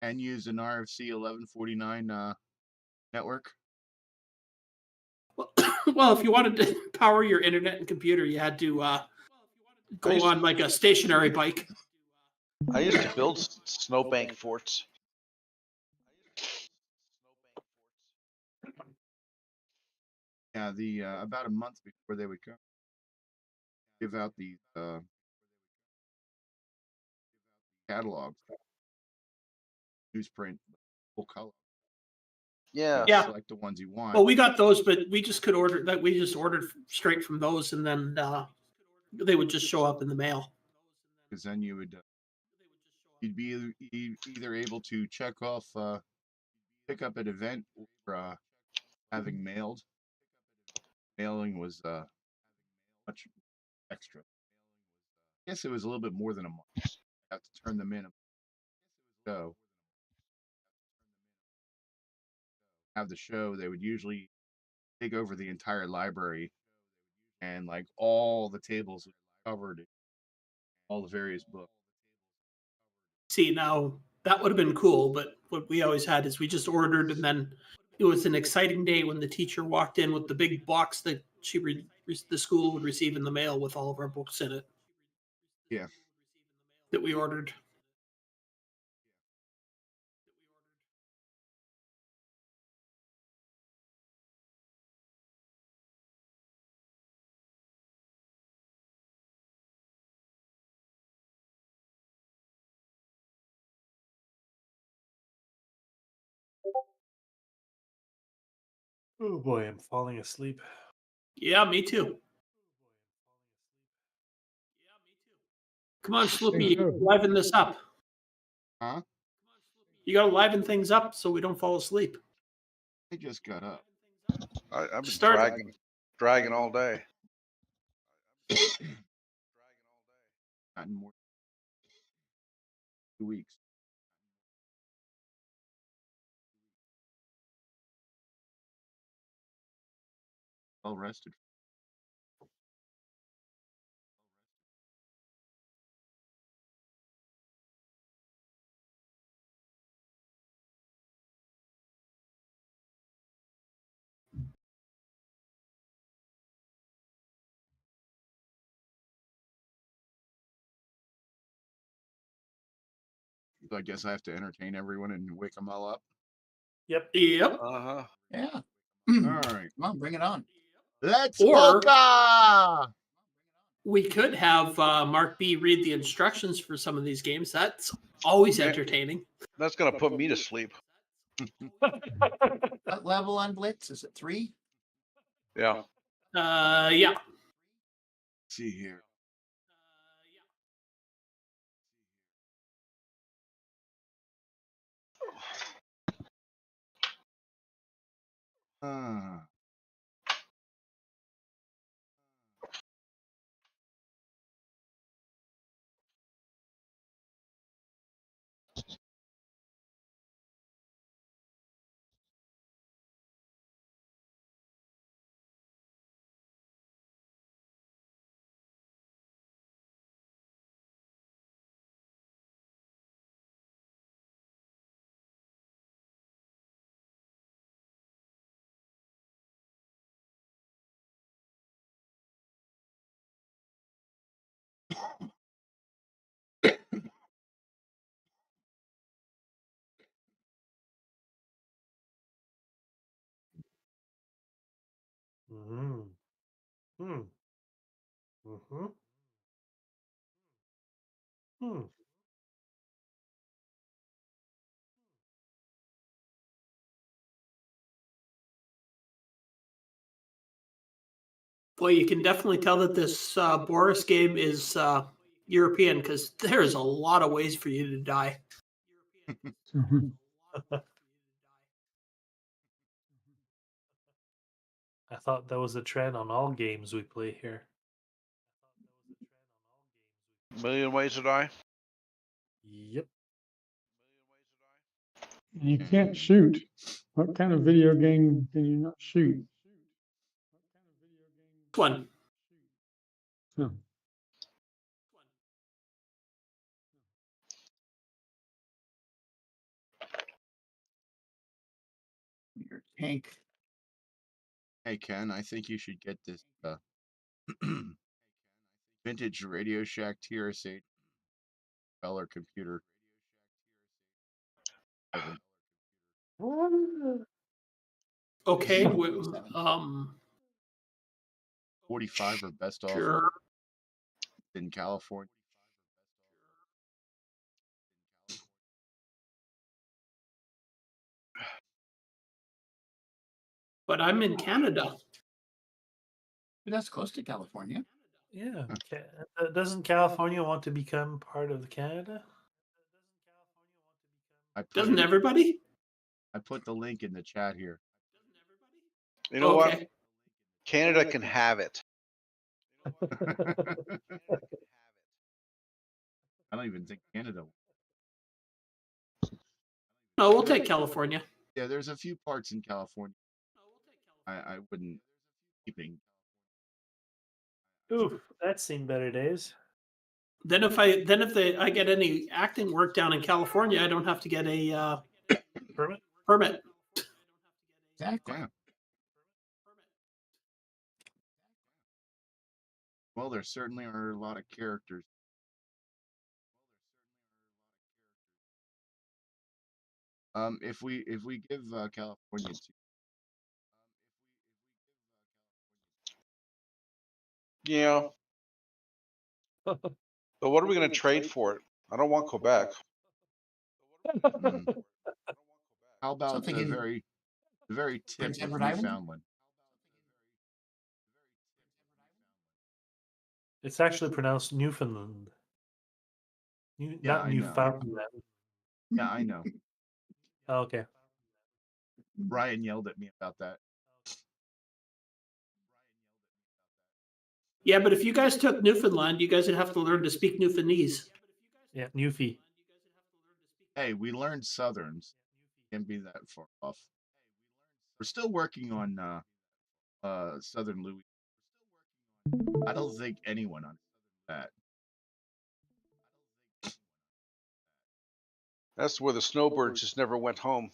and use an RFC 1149 network. Well, if you wanted to power your internet and computer, you had to go on like a stationary bike. I used to build snowbank forts. Yeah, the about a month before they would come, give out these catalogs, newsprint, full color. Yeah. Yeah. Select the ones you want. Well, we got those, but we just could order that. We just ordered straight from those, and then they would just show up in the mail. Because then you would you'd be either able to check off pick up an event or having mailed. Mailing was much extra. I guess it was a little bit more than a month. You have to turn them in. So have the show, they would usually take over the entire library, and like all the tables covered, all the various books. See, now that would have been cool, but what we always had is we just ordered, and then it was an exciting day when the teacher walked in with the big box that the school would receive in the mail with all of our books in it. Yeah. That we ordered. Oh boy, I'm falling asleep. Yeah, me too. Come on, Sloopy, you gotta liven this up. Huh? You gotta liven things up so we don't fall asleep. I just got up. I've been dragging all day. Not in more than 2 weeks. Well rested. So I guess I have to entertain everyone and wake them all up. Yep. Yeah. All right. Come on, bring it on. Let's Or- CoCo! We could have Mark B read the instructions for some of these games. That's always entertaining. That's gonna put me to sleep. What level on Blitz? Is it 3? Yeah. Yeah. Let's see here. Mm-hmm. Hmm. Mm-hmm. Hmm. Boy, you can definitely tell that this Boris game is European because there's a lot of ways for you to die. I thought that was a trend on all games we play here. Million ways to die. Yep. You can't shoot. What kind of video game can you not shoot? One. Huh. Pink. Hey Ken, I think you should get this vintage Radio Shack TRS-8 color computer. Okay. 45 or best offer Sure. in California. But I'm in Canada. But that's close to California. Yeah. Doesn't California want to become part of Canada? Doesn't everybody? I put the link in the chat here. You know what? Okay. Canada can have it. I don't even think Canada. No, we'll take California. Yeah, there's a few parts in California. I wouldn't keeping. Oof, that's seen better days. Then if I get any acting work down in California, I don't have to get a Permit? permit. Exactly. Yeah. Well, there certainly are a lot of characters. If we give California to Yeah. But what are we going to trade for it? I don't want Quebec. How about Something the in very tip Prince of Edward Island? Newfoundland? It's actually pronounced Newfoundland. Yeah, Not I know. Newfoundland. Yeah, I know. Oh, okay. Brian yelled at me about that. Yeah, but if you guys took Newfoundland, you guys would have to learn to speak Newfoundlandese. Yeah, Newfie. Hey, we learned Southerns. Can't be that far off. We're still working on Southern Louis. I don't think anyone on that. That's where the snowbirds just never went home.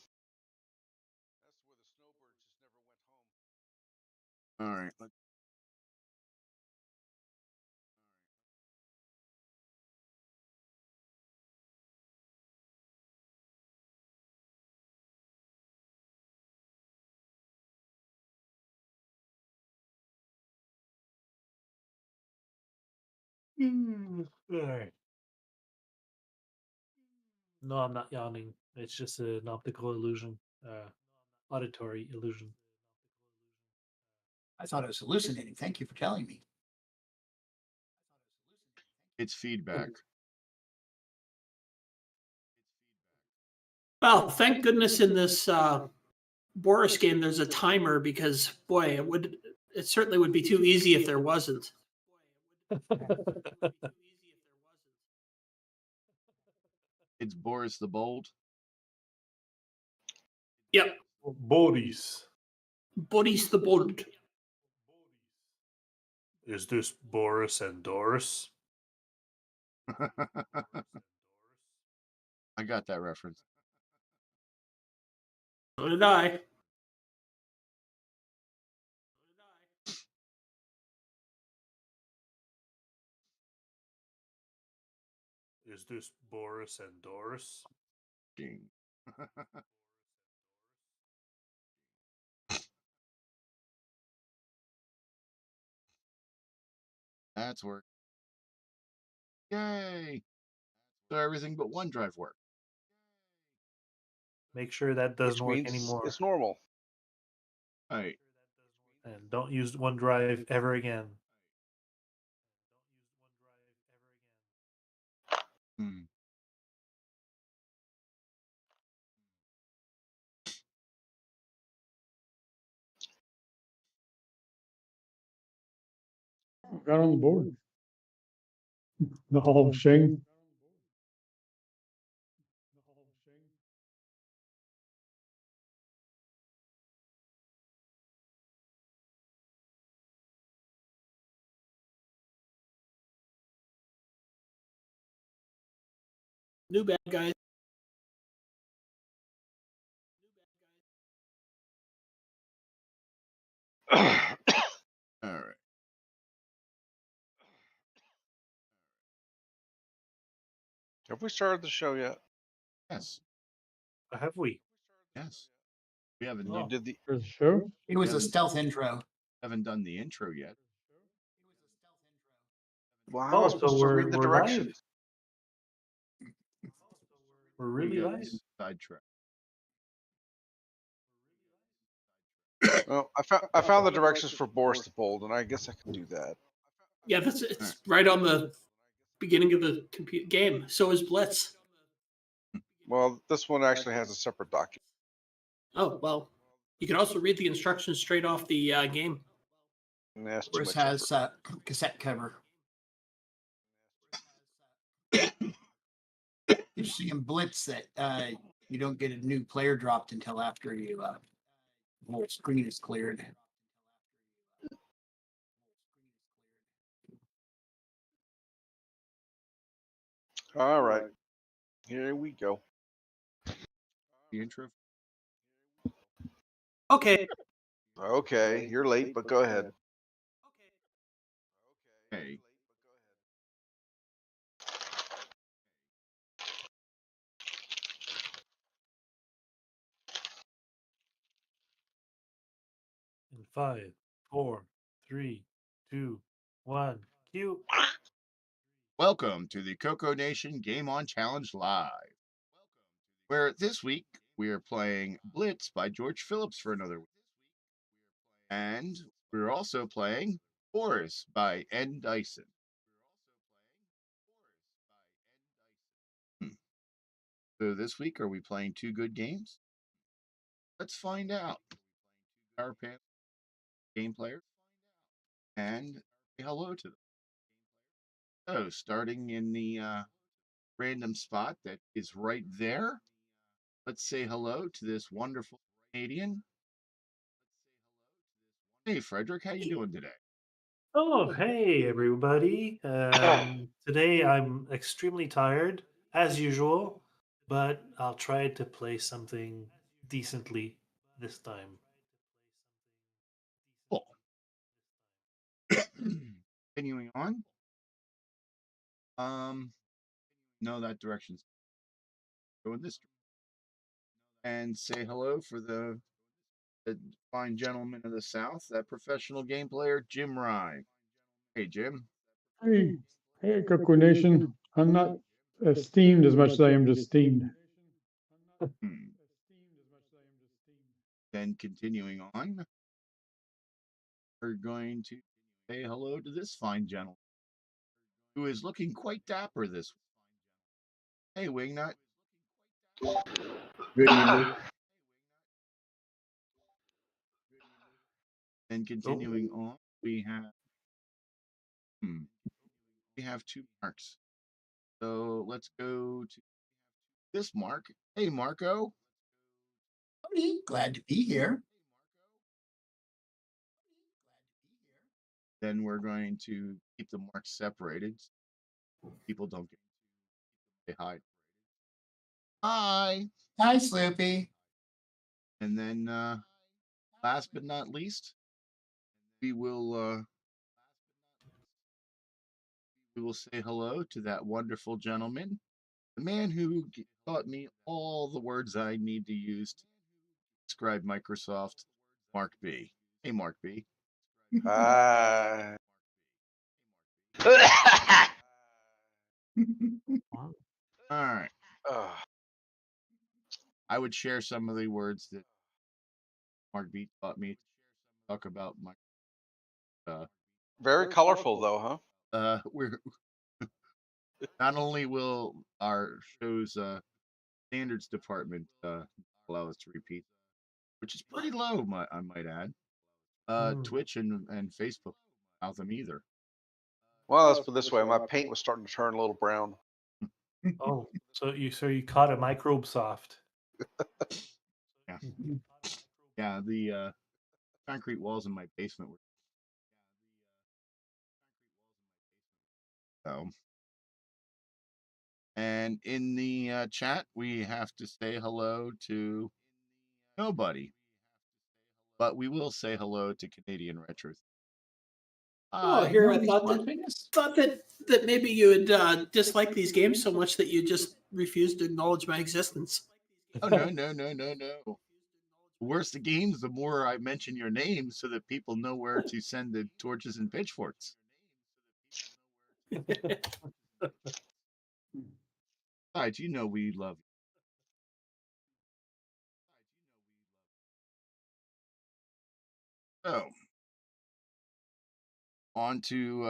All right. All right. No, I'm not yawning. It's just an optical illusion, auditory illusion. I thought I was hallucinating. Thank you for telling me. It's feedback. Well, thank goodness in this Boris game there's a timer because boy, it certainly would be too easy if there wasn't. It's Boris the Bold. Yep. Boris. Boris the Bold. Is this Boris and Doris? I got that reference. So did I. Is this Boris and Doris? Ding. That's work. Yay! So everything but OneDrive work. Make sure that doesn't Which work means anymore. it's normal. All right. And don't use OneDrive ever again. Hmm. Got on the board. The Hall of Shame. New bad guys. All right. Have we started the show yet? Yes. Have we? Yes. We haven't You Oh. done, did the. For the show? It was a Yeah. stealth intro. haven't done the intro yet. Well, how am I Oh, supposed so to we're read the live. directions? We're We really got live. sidetracked. Well, I found the directions for Boris the Bold, and I guess I can do that. Yeah, it's right on the beginning of the game. So is Blitz. Well, this one actually has a separate document. Oh well, you can also read the instructions straight off the game. And that's too Boris much has effort. cassette cover. Interesting in Blitz that you don't get a new player dropped until after you the whole screen is cleared. All right, here we go. The intro. Okay. Okay, you're late, but go ahead. Okay. In 5, 4, 3, 2, 1. Cue. Welcome to the CoCo Nation Game On Challenge Live, where this week we are playing Blitz by George Phillips for another week. And we're also playing Boris by Dyson. So this week, are we playing two good games? Let's find out. Our panel game players and say hello to them. So starting in the random spot that is right there, let's say hello to this wonderful Canadian. Hey, Frederick, how you doing today? Oh, hey, everybody. Today I'm extremely tired, as usual, but I'll try to play something decently this time. Cool. Continuing on. No, that direction's going this direction. And say hello for the fine gentleman of the South, that professional game player, Jim Rye. Hey, Jim. Hey, hey, CoCo Nation. I'm not esteemed as much as I am just steamed. Then continuing on, we're going to say hello to this fine gentleman who is looking quite dapper this week. Hey, Wingnut. Good evening. Then continuing on, we have two marks. So let's go to this mark. Hey, Marco. Howdy, glad to be here. Then we're going to keep the marks separated. People don't get to say hi. Hi. Hi, Sloopy. And then last but not least, we will say hello to that wonderful gentleman, the man who taught me all the words I need to use to describe Microsoft, Mark B. Hey, Mark B. Hi. All right. Ugh. I would share some of the words that Mark B taught me to talk about my. Very colorful, though, huh? We're not only will our show's standards department allow us to repeat, which is pretty low, I might add. Twitch and Facebook allow them either. Well, let's put it this way: my paint was starting to turn a little brown. Oh, so you caught a microbe soft. Yeah, yeah. The concrete walls in my basement were. So, and in the chat, we have to say hello to nobody. but we will say hello to Canadian Retro. Oh, here I These thought mod that things? maybe you would dislike these games so much that you just refused to acknowledge my existence. Oh, no. The worse the games, the more I mention your name so that people know where to send the torches and pitchforks. Besides, you know we love you. So, on to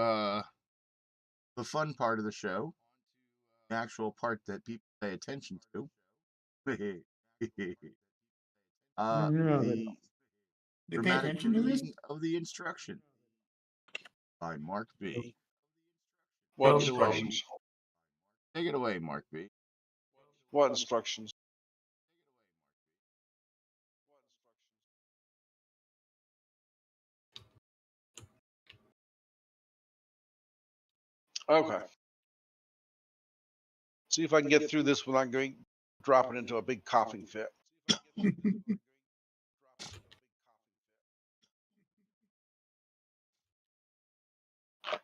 the fun part of the show, the actual part that people pay attention to. Yeah, The They pay dramatic attention to this? reading of the instruction by Mark B. What Take it away. instructions? Take it away, Mark B. What instructions? Okay. See if I can get through this without dropping into a big coughing fit.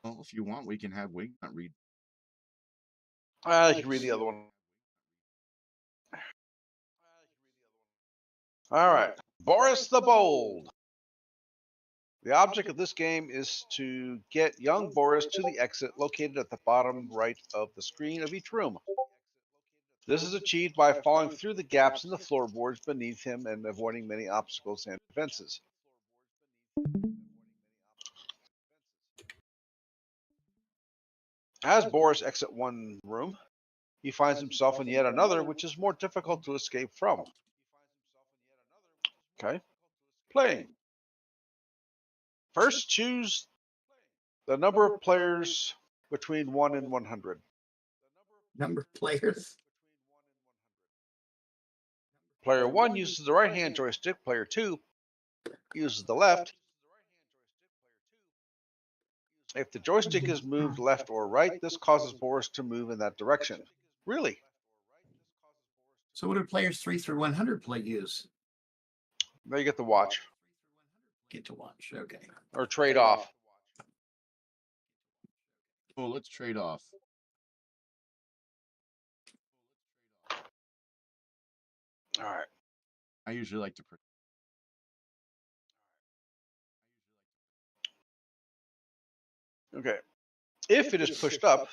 Well, if you want, we can have Wingnut read. I can read the other one. All right. Boris the Bold. The object of this game is to get young Boris to the exit located at the bottom right of the screen of each room. This is achieved by falling through the gaps in the floorboards beneath him and avoiding many obstacles and defenses. As Boris exits one room, he finds himself in yet another, which is more difficult to escape from. Okay. Playing. First, choose the number of players between 1 and 100. Number of players. Player 1 uses the right-hand joystick. Player 2 uses the left. If the joystick is moved left or right, this causes Boris to move in that direction. Really? So what do players 3 through 100 play use? Now you get to watch Get to watch. Okay. or trade off. Well, let's trade off. All right. I usually like to. Okay. If it is pushed up,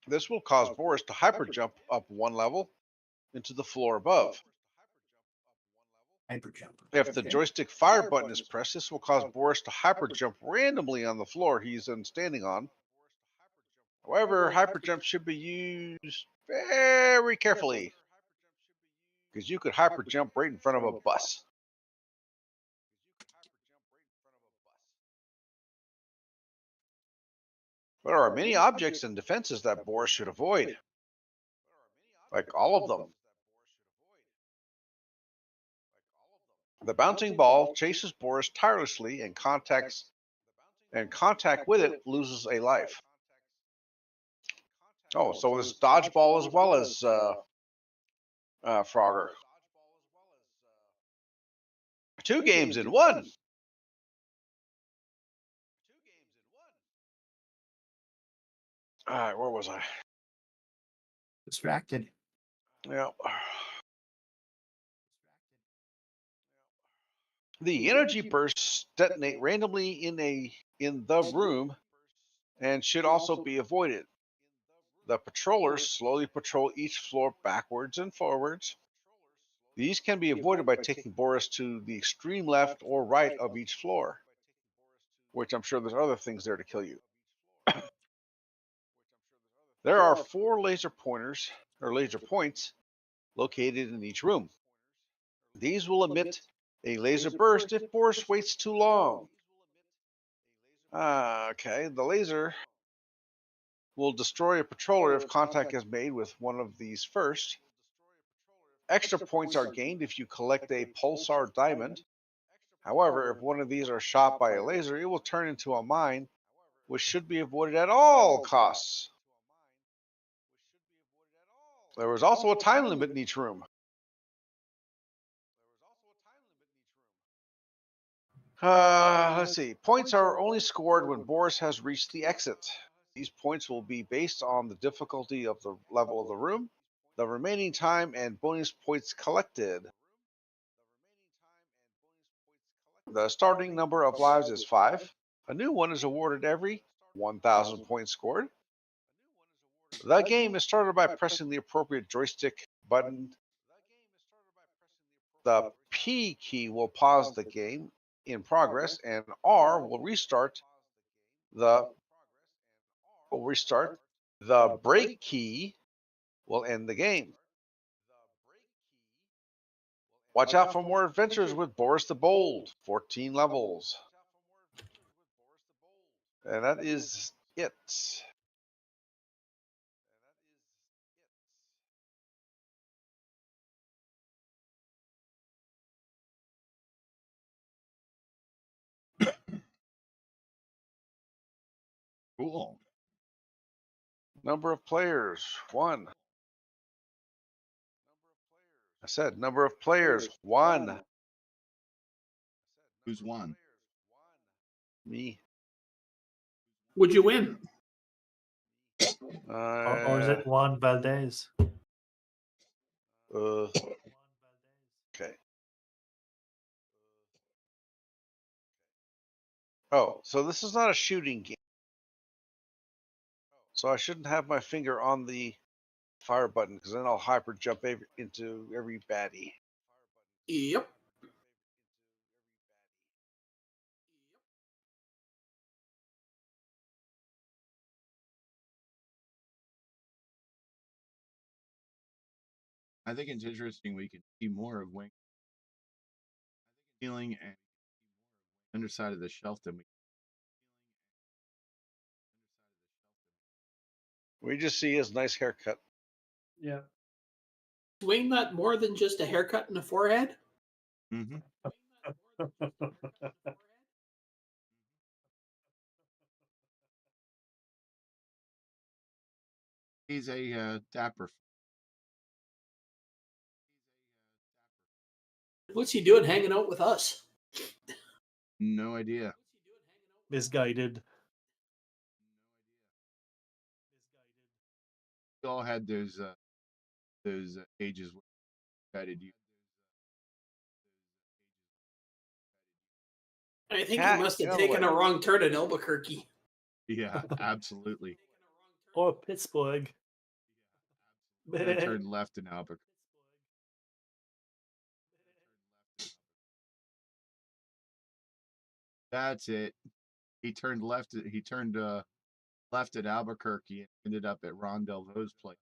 this will cause Boris to hyper jump up one level into the floor above. Hyper jump. If the joystick fire button is pressed, this will cause Boris to hyper jump randomly on the floor he's then standing on. However, hyper jump should be used very carefully because you could hyper jump right in front of a bus. There are many objects and defenses that Boris should avoid, like all of them. The bouncing ball chases Boris tirelessly and contact with it loses a life. Oh, so there's dodgeball as well as Frogger. 2 games in 1. All right, where was I? Distracted. Yeah. The energy bursts detonate randomly in the room and should also be avoided. The patrollers slowly patrol each floor backwards and forwards. These can be avoided by taking Boris to the extreme left or right of each floor, which I'm sure there's other things there to kill you. There are 4 laser pointers or laser points located in each room. These will emit a laser burst if Boris waits too long. Okay, the laser will destroy a patroller if contact is made with one of these first. Extra points are gained if you collect a pulsar diamond. However, if one of these are shot by a laser, it will turn into a mine, which should be avoided at all costs. There was also a time limit in each room. Let's see. Points are only scored when Boris has reached the exit. These points will be based on the difficulty of the level of the room, the remaining time, and bonus points collected. The starting number of lives is 5. A new one is awarded every 1,000 points scored. The game is started by pressing the appropriate joystick button. The P key will pause the game in progress, and R will restart. The break key will end the game. Watch out for more adventures with Boris the Bold. 14 levels. And that is it. Cool. Number of players, 1. I said number of players, 1. Who's won? Me. Would you win? Or is it Juan Valdez? Okay. Oh, so this is not a shooting game. So I shouldn't have my finger on the fire button because then I'll hyper jump into every baddie. Yep. I think it's interesting we could see more of Wing feeling and underside of the shelf than We just see his nice haircut. Yeah. Swing that more than just a haircut and a forehead? Mm-hmm. He's a dapper. What's he doing hanging out with us? No idea. Misguided. We all had those ages where guided you. I think Cat, he must have get taken away. a wrong turn in Albuquerque. Yeah, absolutely. Or Pittsburgh. I turned left in Albuquerque. That's it. He turned left. He turned left at Albuquerque and ended up at Ron Delvaux's place.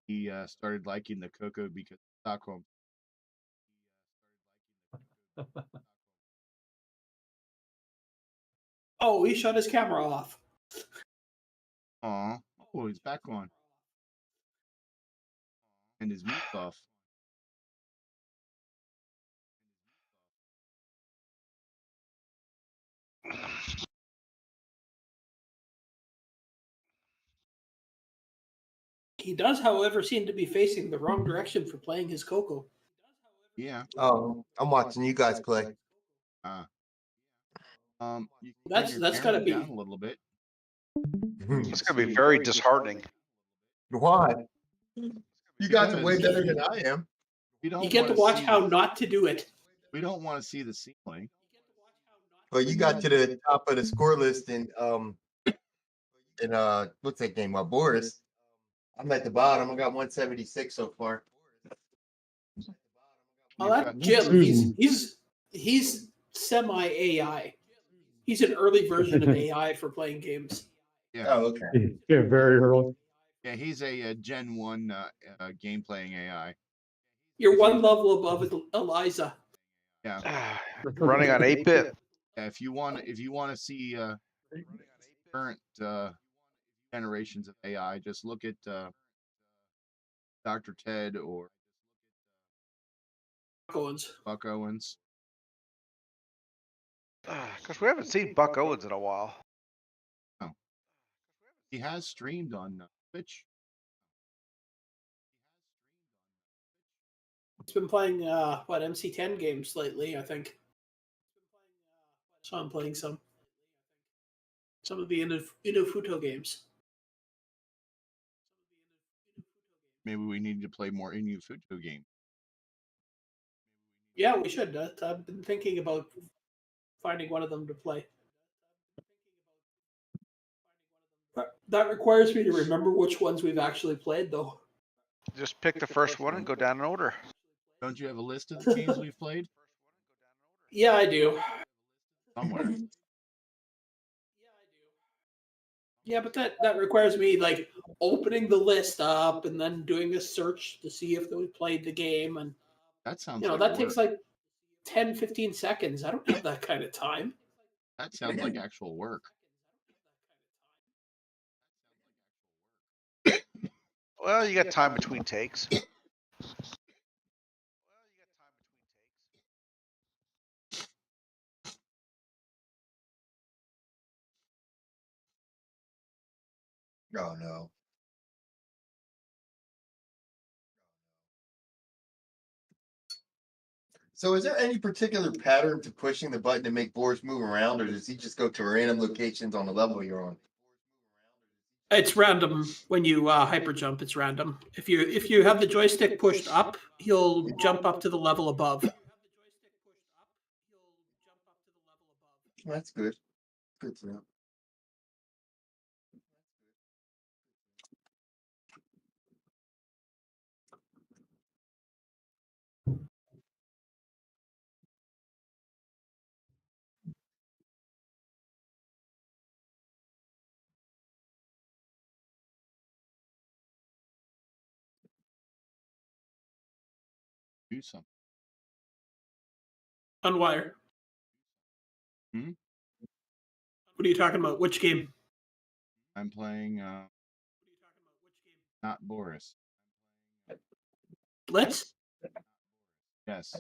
He started liking the CoCo because of Stockholm. Oh, he shut his camera off. Aw. Oh, he's back on. And his mute off. He does, however, seem to be facing the wrong direction for playing his CoCo. Yeah. Oh, I'm watching you guys play. You can That's turn your gotta camera be down a little bit. It's going to be very disheartening. Why? You guys are way Because better than I am. we don't you get to wanna watch see- how not to do it. We don't want to see the ceiling. Well, you got to the top of the score list in what's that game? Boris. I'm at the bottom. I got 176 so far. Well, You've that got Jim, Susan. he's semi AI. He's an early version of AI for playing games. Yeah. Oh, okay. Yeah, very early. Yeah, he's a Gen 1 game playing AI. You're one level above Eliza. Yeah. Running on 8-bit. Yeah, if you want to see current generations of AI, just look at Dr. Ted or Owens. Buck Owens. Because we haven't seen Buck Owens in a while. He has streamed on Twitch. It's been playing MC10 games lately, I think. So I'm playing some of the Inufuto games. Maybe we need to play more Inufuto games. Yeah, we should. I've been thinking about finding one of them to play. That requires me to remember which ones we've actually played, though. Just pick the first one and go down in order. Don't you have a list of the games we've played Yeah, I do. somewhere? Yeah, but that requires me like opening the list up and then doing a search to see if we played the game, and That sounds you know like that work. takes like 10, 15 seconds. I don't have that kind of time. That sounds like actual work. Well, you got time between takes. Oh no. So is there any particular pattern to pushing the button to make Boris move around, or does he just go to random locations on the level you're on? It's random when you hyper jump. It's random. If you have the joystick pushed up, he'll jump up to the level above. That's good. Good to know. Do something. Unwire. Hmm? What are you talking about? Which game? I'm playing not Boris. Blitz? Yes.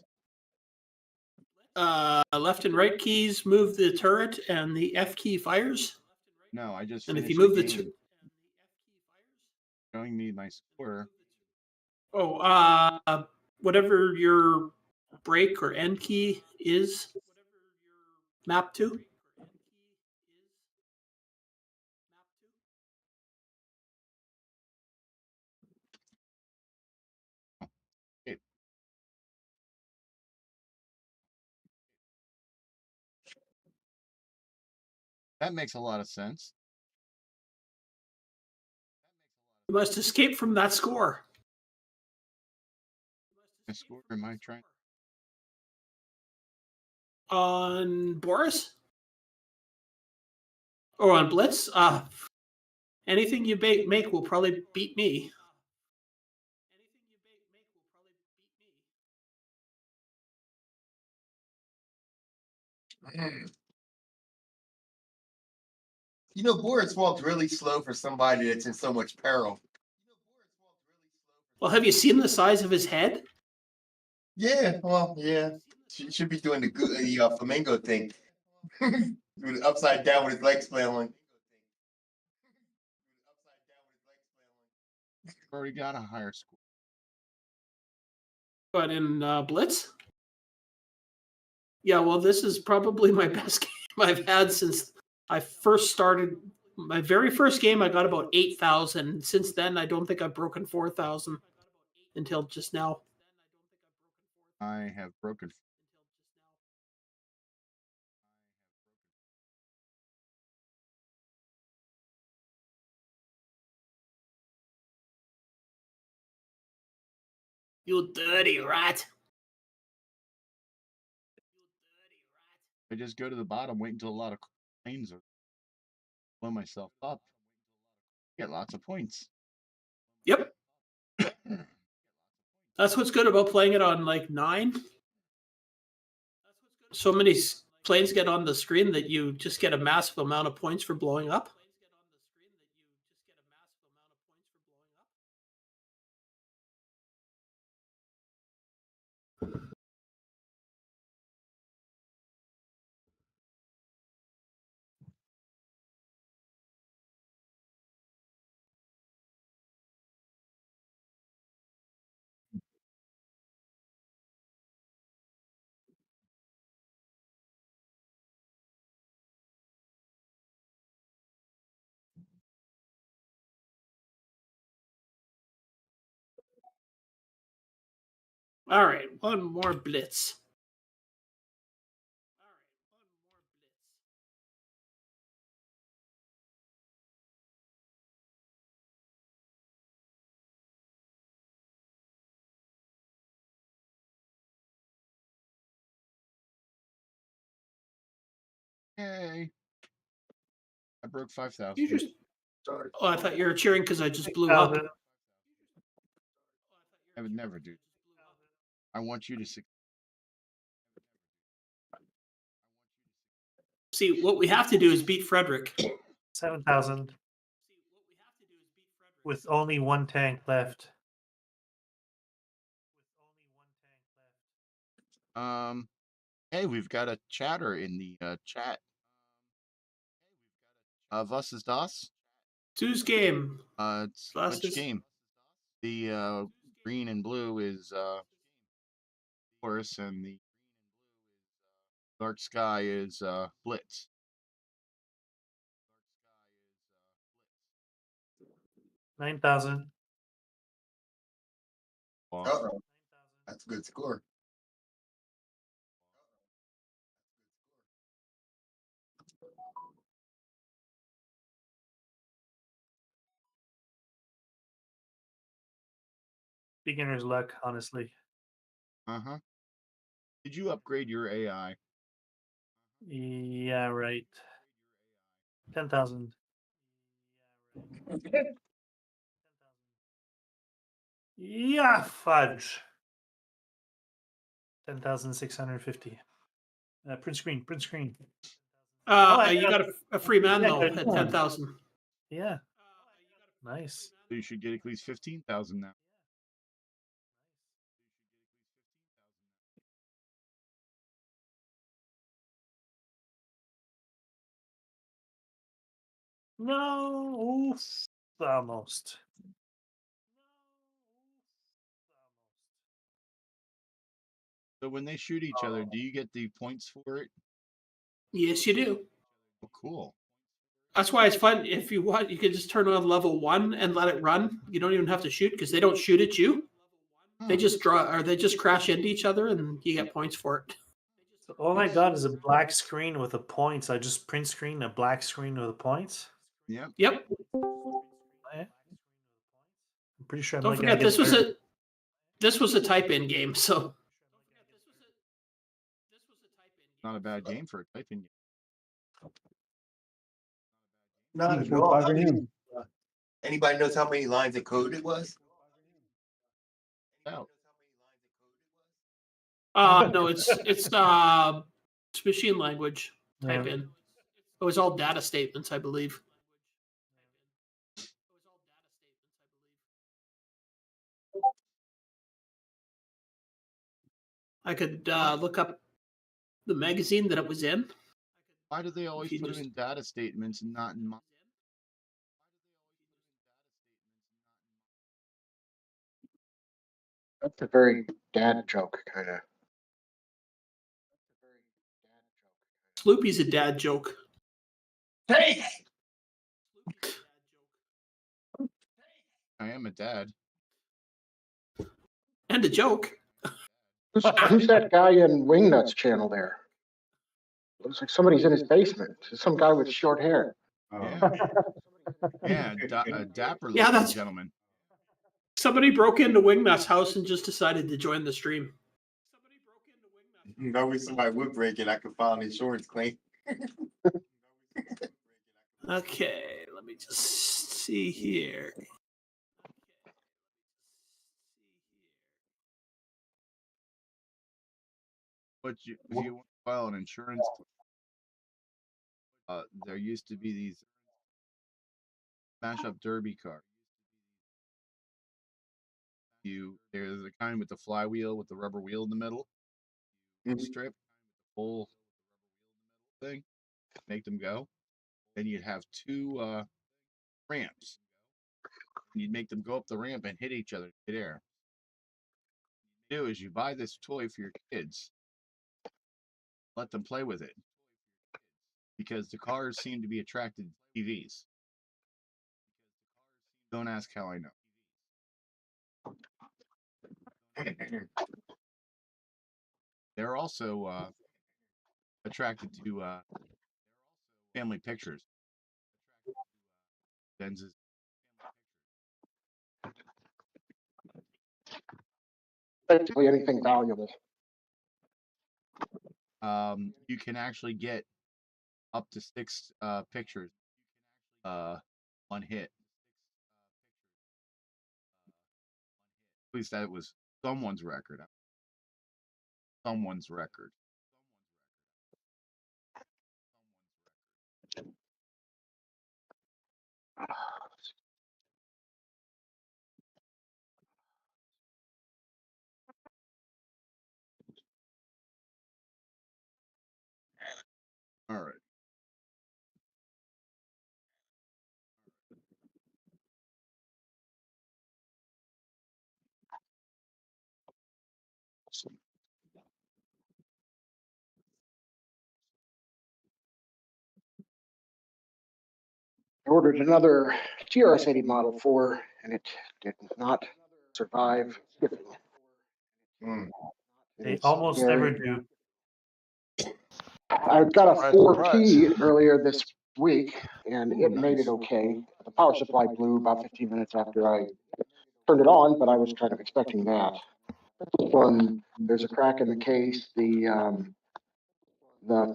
Left and right keys move the turret, and the F key fires. No, I just And if finished you move the the game showing me my score. whatever your break or end key is mapped to. It, that makes a lot of sense. You must escape from that score. My score, am I trying? On Boris? Or on Blitz? Anything you make will probably beat me. You know, Boris walked really slow for somebody that's in so much peril. Well, have you seen the size of his head? Yeah, well, yeah. Should be doing the flamingo thing. With upside down with his legs flailing. Already got a higher score. But in Blitz? Yeah, well, this is probably my best game I've had since I first started. My very first game, I got about 8,000. Since then, I don't think I've broken 4,000 until just now. I have broken. You dirty rat. I just go to the bottom, wait until a lot of planes are blow myself up. Get lots of points. Yep. That's what's good about playing it on like 9. So many planes get on the screen that you just get a massive amount of points for blowing up. All right, one more Blitz. Yay. I broke 5,000. You just. Sorry. Oh, I thought you were cheering because I just blew up. 6,000. I would never do. I want you to succeed. See, what we have to do is beat Frederick. 7,000. With only one tank left. Hey, we've got a chatter in the chat. Was ist das? Two's game. It's Last which is- game? The green and blue is Boris, and the dark sky is Blitz. $9,000. Wow. Uh-oh. That's a good score. Beginner's luck, honestly. Uh-huh. Did you upgrade your AI? Yeah, right. 10,000. Yeah, fudge. 10,650. Print screen, print screen. I You got a free man Yeah, though good. at 10,000. Yeah. Nice. So you should get at least 15,000 now. No, oof, almost. So when they shoot each other, do you get the points for it? Yes, you do. Oh, cool. That's why it's fun. If you want, you can just turn on level 1 and let it run. You don't even have to shoot because they don't shoot at you. They Huh. just draw, or they just crash into each other, and you get points for it. So all I got is a black screen with the points. I just print screen a black screen with the points. Yep. Yep. I'm pretty sure I'm Don't not gonna forget get better. this was a type-in game, so Not a bad game for a typing game. Not at all. How many- Anybody knows how many lines of code it was? Out. no, it's machine language type Yeah. in. It was all data statements, I believe. I could look up the magazine that it was in. Why do they always you put just- them in data statements and not in? That's a very dad joke, kind of. Sloopy's a dad joke. Hey! I am a dad. And a joke. Who's that guy in Wingnuts channel there? Looks like somebody's in his basement. There's some guy with short hair. Yeah. Yeah, a dapper Yeah, looking that's- gentleman. Somebody broke into Wingnut's house and just decided to join the stream. Maybe somebody would break it. I could file an insurance claim. Okay, let me just see here. But if you want to file an insurance, there used to be these smash up derby cars. There's a kind with the flywheel with the rubber wheel in the middle. Mhm. Strip, whole thing, make them go. Then you'd have two ramps. And you'd make them go up the ramp and hit each other in midair. What you do is you buy this toy for your kids, let them play with it, because the cars seem to be attracted to TVs. Don't ask how I know. they're also attracted to family pictures. Denz's Basically anything valuable. you can actually get up to 6 pictures one hit. At least that was someone's record. Someone's record. All right. I ordered another TRS-80 Model 4, and it did not survive shipping. They It's almost scary. never do. I got a Surprise, 4P earlier this week, and it made it okay. The power supply blew about 15 minutes after I turned it on, but I was kind of expecting that. This one, there's a crack in the case. The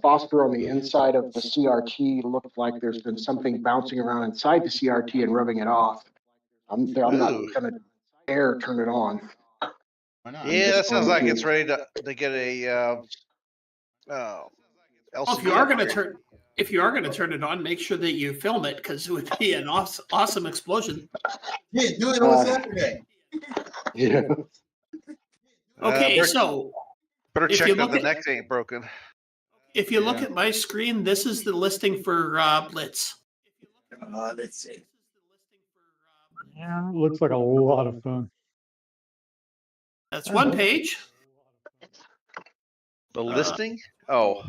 phosphor on the inside of the CRT looked like there's been something bouncing around inside the CRT and rubbing it off. I'm not Ooh. going to dare turn it on. Why not? Yeah, that just sounds going like to- it's ready to get a Well, LCD. if you are going to turn it on, make sure that you film it because it would be an awesome explosion. Yeah, do it on Saturday. Yeah. Okay, so better if check you that look the at- neck ain't broken. if you look Yeah. at my screen, this is the listing for Blitz. Let's see. Yeah, looks like a lot of fun. That's one page. The listing? Oh,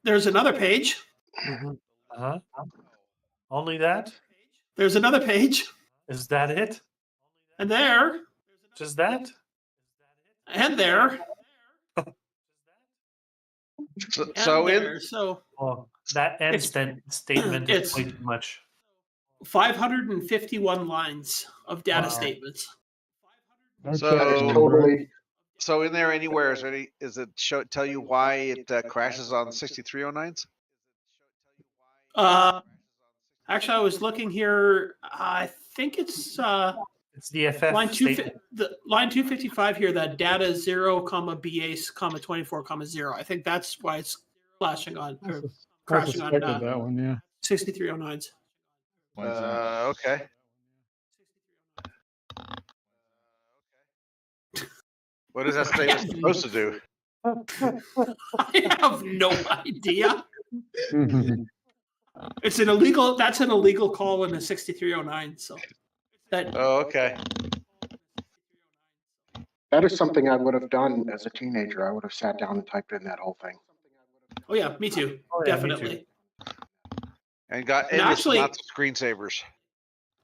There's another page. Uh-huh. Only that? There's another page. Is that it? And there. Just that? And there. so, And so in there. So Oh, that end statement is it's- way too much. 551 lines of data Wow. statements. No So- check That is on it, totally, so in there anywhere is it tell you why it crashes on 6309s? Actually, I was looking here. I think it's It's the FF line statement. line 255 here. That data 0, BA, 24, 0. I think that's why it's flashing on or right? I crashing on suspected that one, yeah. 6309s. Why is that? Okay. What is that statement supposed to do? I have no idea. It's an illegal. That's an illegal call in a 6309. So that Oh, okay. that is something I would have done as a teenager. I would have sat down and typed in that whole thing. Oh yeah, me too. Oh, yeah, me Definitely. And got And endless actually- amounts of screensavers.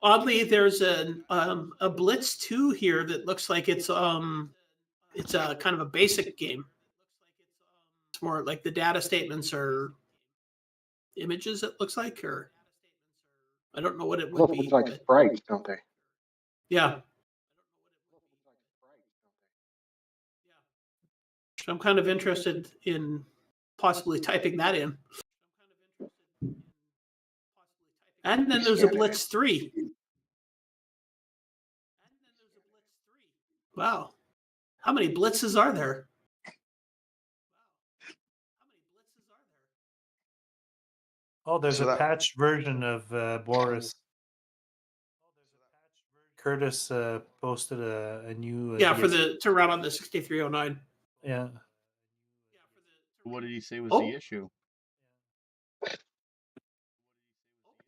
Oddly, there's a Blitz 2 here that looks like it's a kind of a basic game. It's more like the data statements are images. It looks like, or I don't know what it would Look, be. it's like but sprites, don't they? yeah, so I'm kind of interested in possibly typing that in. And then there's a Blitz 3. Wow. How many blitzes are there? Oh, there's So a that- patched version of Boris. Curtis posted a new. Yeah, for to run on the 6309. Yeah. What did he say was Oh. the issue?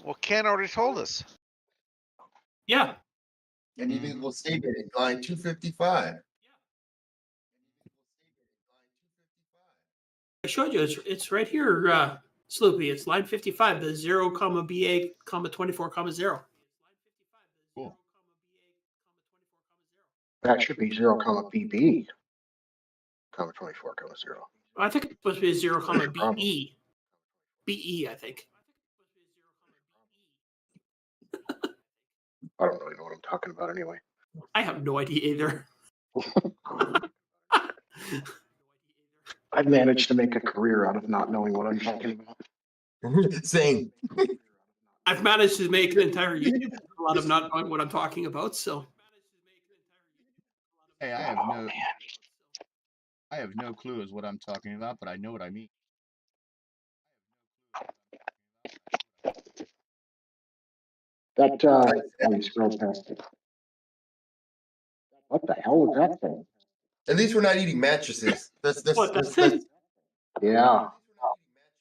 Well, Ken already told us. Yeah. And you will save it at line 255. I showed you. It's right here, Sloopy. It's line 55, the 0, BA, 24, 0. Cool. That should be 0, BB, 24, 0. I think it's supposed to be 0, BE. BE, I think. I don't really know what I'm talking about anyway. I have no idea either. I've managed to make a career out of not knowing what I'm talking about. Same. I've managed to make an entire YouTube channel out of not knowing what I'm talking about. So, Hey, Oh, I have no clue as what I'm talking about, but I know what I mean. that oh, you scrolled past it. What the hell was that thing? At least we're not eating mattresses. what? That's it. Yeah,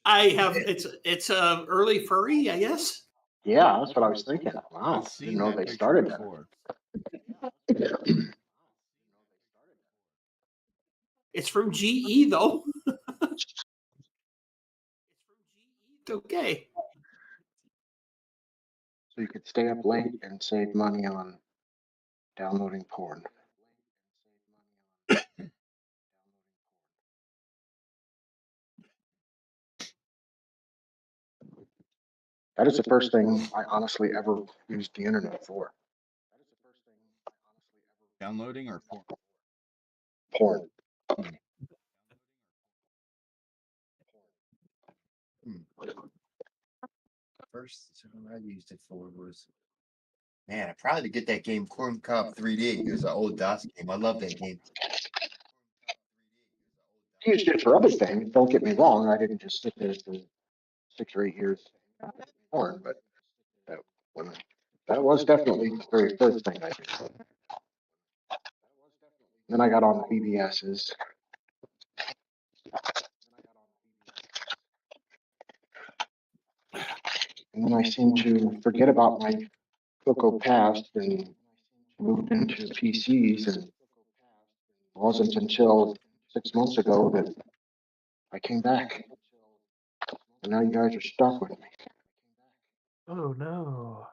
I have. It's a early furry, I guess. yeah, that's what I was thinking. Wow, I've didn't seen know that they picture started that. before. It's from GE though. Okay. So you could stay up late and save money on downloading porn. That is the first thing I honestly ever used the internet for. Downloading or porn? Porn. First I used it for was, man, I probably get that game Corn Cop 3D. It was an old DOS game. I love that game. I used it for other things. Don't get me wrong. I didn't just sit there for 6 or 8 years porn, but that was definitely the very first thing I did. Then I got on the BBSs. And then I seemed to forget about my CoCo past and moved into PCs, and it wasn't until 6 months ago that I came back. And now you guys are stuck with me. Oh no.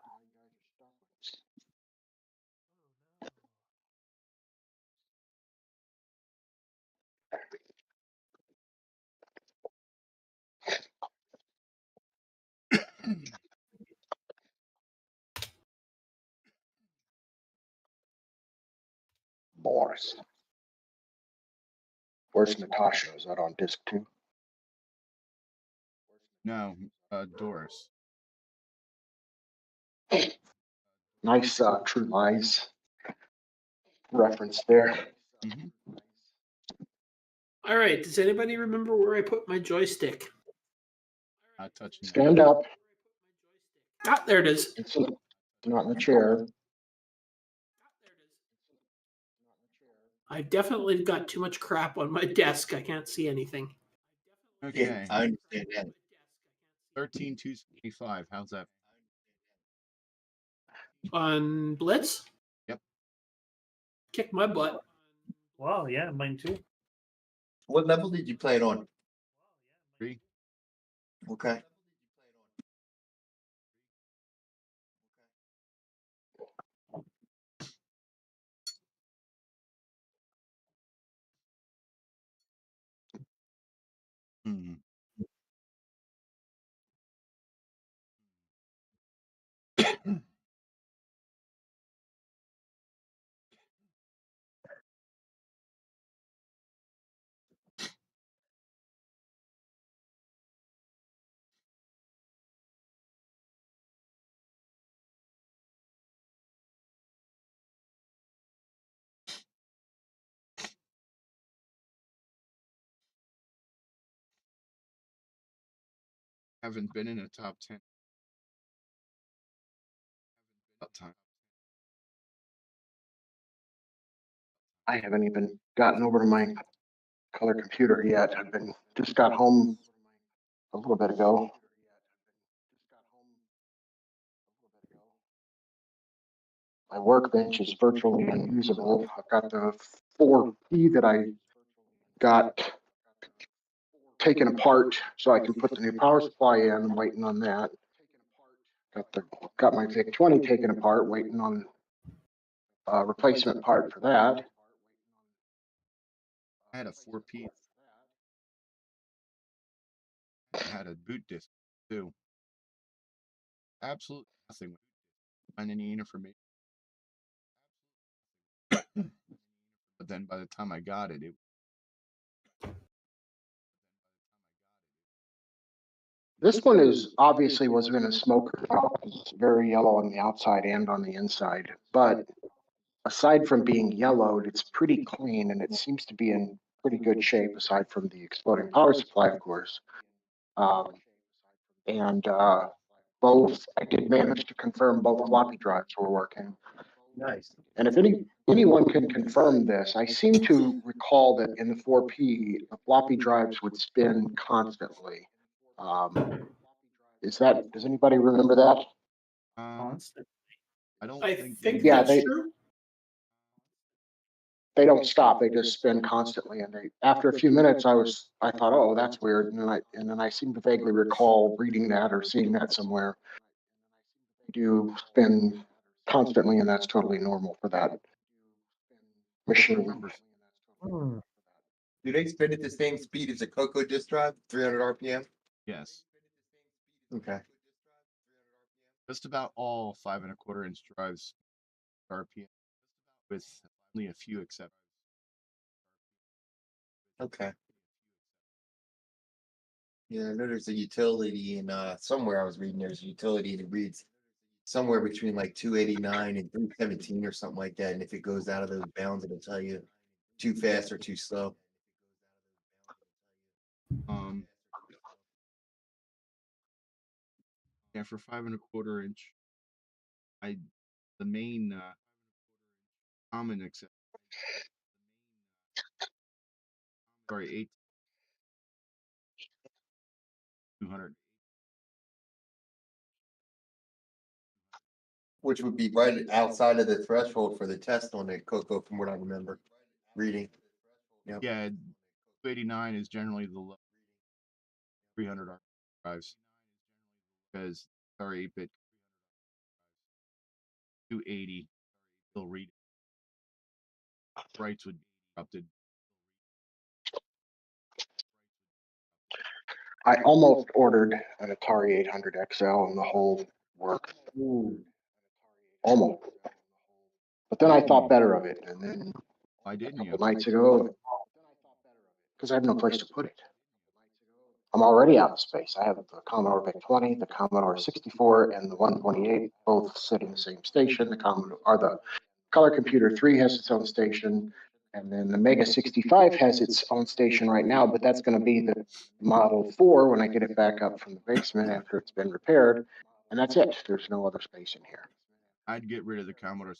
Boris. Where's Natasha? Is that on disc 2? No, Doris. Nice True Lies reference there. Mm-hmm. All right. Does anybody remember where I put my joystick? Not touching. Stand up. Ah, there it is. It's not in the chair. I've definitely got too much crap on my desk. I can't see anything. Okay. Yeah, I understand that. 13,275. How's that? On Blitz? Yep. Kick my butt. Wow, yeah, mine too. What level did you play it on? 3. Okay. Hmm. Haven't been in a top 10. About time. I haven't even gotten over to my color computer yet. Just got home a little bit ago. My workbench is virtually unusable. I've got the 4P that I got taken apart so I can put the new power supply in. I'm waiting on that. Got my VIC 20 taken apart, waiting on a replacement part for that. I had a 4P had a boot disk too. Absolutely nothing. Find any information. But then by the time I got it, This one is obviously was in a smoker. It's very yellow on the outside and on the inside. But aside from being yellowed, it's pretty clean and it seems to be in pretty good shape aside from the exploding power supply, of course. And both, I did manage to confirm both floppy drives were working. Nice. And if anyone can confirm this, I seem to recall that in the 4P, the floppy drives would spin constantly. Does anybody remember that? I don't I think think Yeah, that's true. they don't stop. They just spin constantly. And after a few minutes, I thought, oh, that's weird. And then I seem to vaguely recall reading that or seeing that somewhere. They do spin constantly, and that's totally normal for that machine. Do they spin at the same speed as a CoCo disk drive, 300 RPM? yes. Okay. Just about all 5.25-inch drives RPM, with only a few exceptions. Okay. Yeah, I know there's a utility in somewhere I was reading there's a utility that reads somewhere between like 289 and 317 or something like that. And if it goes out of those bounds, it'll tell you too fast or too slow. Yeah, for 5.25-inch, the main common exception. Sorry, 200. Which would be right outside of the threshold for the test on the CoCo from what I remember reading. Yep. Yeah, 289 is generally the low 300 drives because our 8-bit 280 still read. Writes would be interrupted. I almost ordered an Atari 800 XL and the whole worked. Almost. But then I thought better of it. And then Why a didn't couple you? nights ago, because I have no place to put it. I'm already out of space. I have the Commodore VIC-20, the Commodore 64, and the 128 both sit in the same station. The Color Computer 3 has its own station, and then the Mega 65 has its own station right now, but that's going to be the Model 4 when I get it back up from the basement after it's been repaired. And that's it. There's no other space in here. I'd get rid of the Commodore.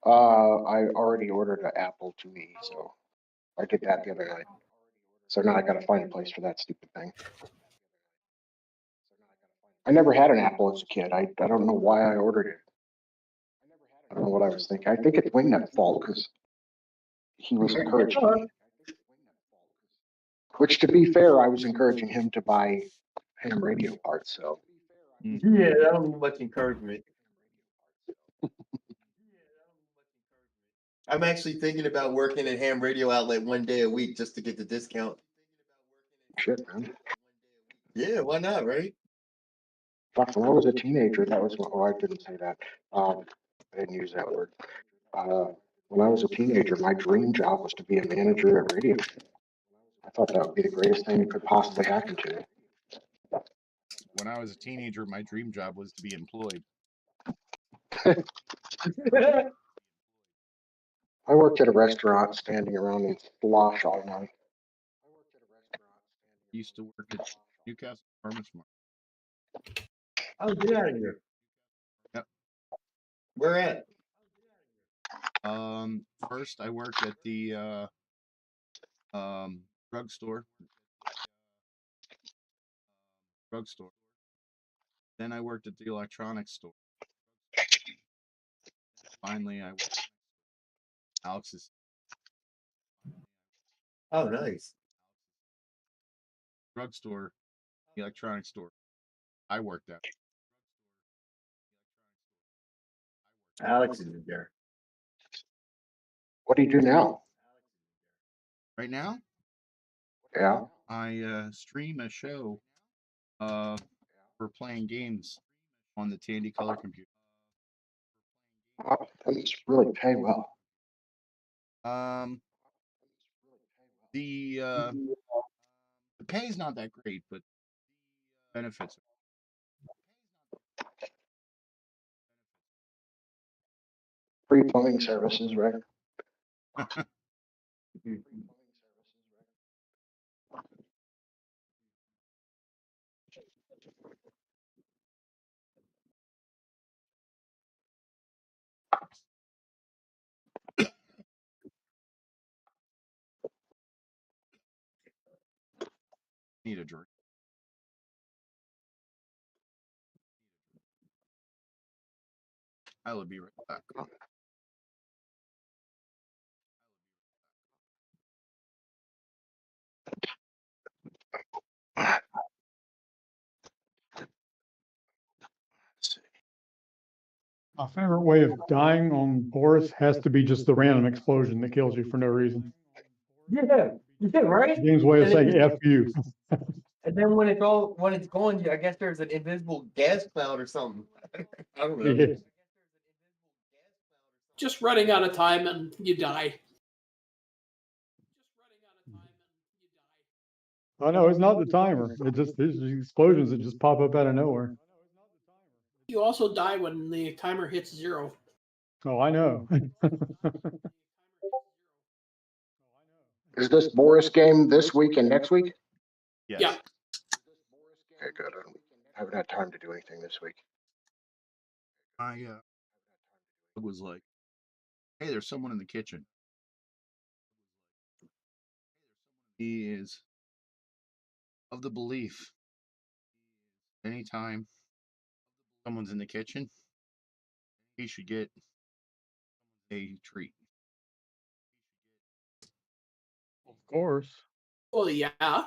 I already ordered an Apple IIe, so I did that the other night. So now I got to find a place for that stupid thing. I never had an Apple as a kid. I don't know why I ordered it. I don't know what I was thinking. I think it's Wingnut's fault because he was encouraging me. Which, to be fair, I was encouraging him to buy ham radio parts. So Yeah, I don't need much encouragement. I'm actually thinking about working at ham radio outlet one day a week just to get the discount. shit, man. Yeah, why not, right? Fuck, when I was a teenager, that was what, oh, I didn't say that. I didn't use that word. When I was a teenager, my dream job was to be a manager at radio. I thought that would be the greatest thing that could possibly happen to me. When I was a teenager, my dream job was to be employed. I worked at a restaurant standing around in slosh all night. Used to work at Newcastle Farmers Market. Oh, get out of here. Yep. Where at? First I worked at the drugstore. Then I worked at the electronics store. Finally, I worked at Alex's. Oh, nice. Drugstore, the electronics store. I worked at. Alex is in there. What do you do now? Right now, Yeah. I stream a show for playing games on the Tandy Color computer. That must really pay well. The pay is not that great, but benefits. Free plumbing services, right? Need a drink. I will be right back. My favorite way of dying on Boris has to be just the random explosion that kills you for no reason. Yeah, right? Game's way of And saying it- F you. And then when it's going, I guess there's an invisible gas cloud or something. I don't know. Yeah. Just running out of time and you die. Oh no, it's not the timer. It just there's these explosions that just pop up out of nowhere. You also die when the timer hits 0. Oh, I know. Is this Boris game this week and next week? Yes. Yeah. Okay, good. I haven't had time to do anything this week. I was like, hey, there's someone in the kitchen. He is of the belief anytime someone's in the kitchen, he should get a treat. Of course. Well, yeah.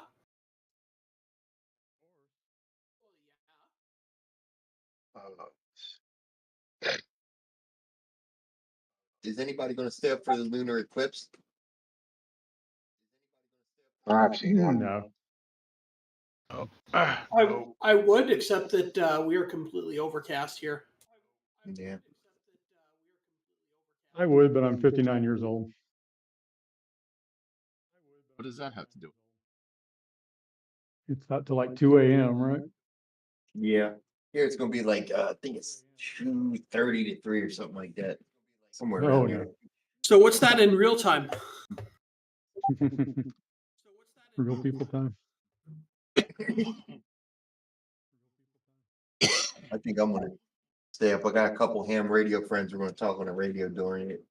Is anybody going to stay up for the lunar eclipse? I've seen one. No. I would, except that we are completely overcast here. Yeah. I would, but I'm 59 years old. What does that have to do? It's not till like 2 a.m., right? Yeah. Here it's going to be like, I think it's 2:30 to 3 or something like that. Somewhere Oh, around no. there. So what's that in real time? Real people time. I think I'm going to stay up. I got a couple ham radio friends who are going to talk on the radio during it.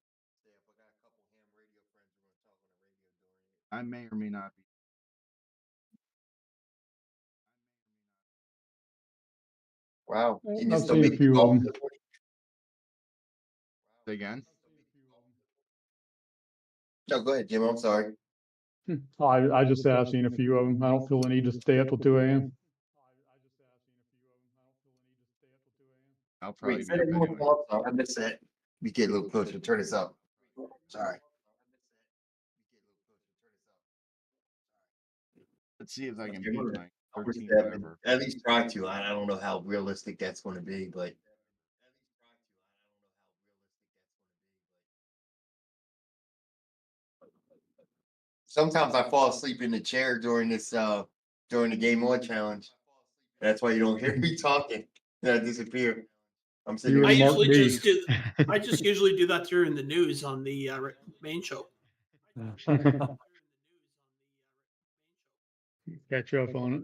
I may or may not be. Wow. You I've just don't seen a make few of them. Say again? No, go ahead, Jim. I'm sorry. I just said I've seen a few of them. I don't feel the need to stay up till 2 a.m. I'll probably Wait, be say up that one more anyway. time. I'm sorry. I missed that. We get a little closer. Turn this up. Sorry. Let's see if I can Okay, beat we're my Number 13 7. whatever. At least try to. I don't know how realistic that's going to be, but sometimes I fall asleep in the chair during this during the Game On challenge. That's why you don't hear me talking. I disappear. I'm sitting You I and here. Mark usually B. just do. I just usually do that during the news on the main show. Catch up on it.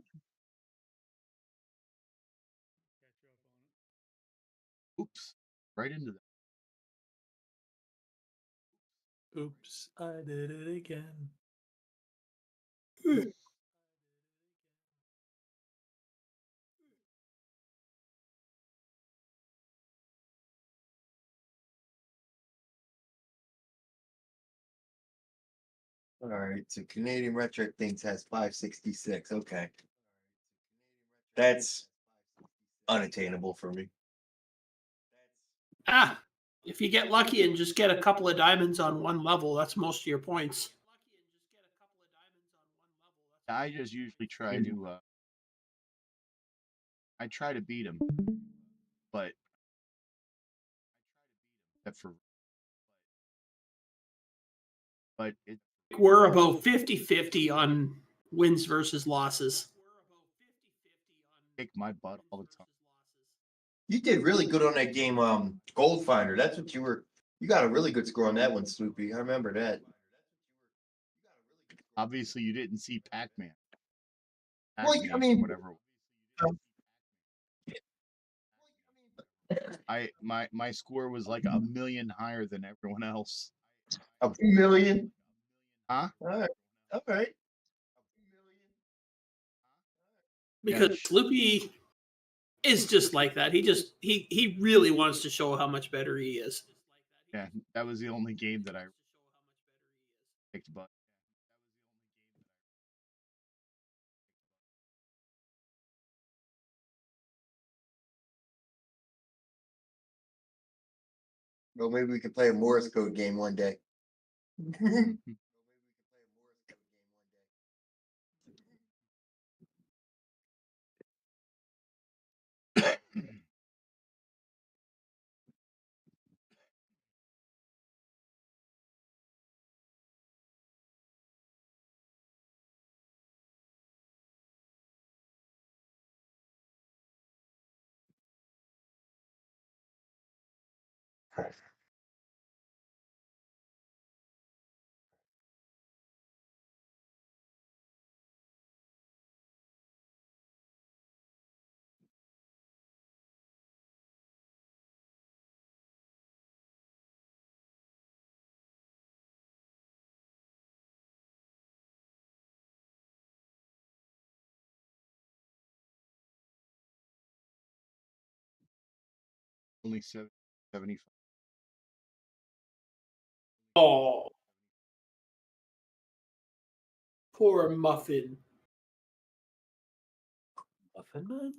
Oops. Right into that. Oops, I did it again. All right, so Canadian Retro Things has 566. Okay. That's unattainable for me. If you get lucky and just get a couple of diamonds on one level, that's most of your points. I just usually try to I try to beat him, but it We're about 50-50 on wins versus losses. kick my butt all the time. You did really good on that game, Gold Finder. That's what you were. You got a really good score on that one, Sloopy. I remember that. Obviously, you didn't see Pac-Man. Well, I mean, whatever. My score was like 1 million higher than everyone else. 1 million. Huh? All right. Because Sloopy is just like that. He really wants to show how much better he is. Yeah, that was the only game that I kicked butt. Well, maybe we could play a Morse code game one day. Only 75. Oh, poor Muffin. Muffin Man?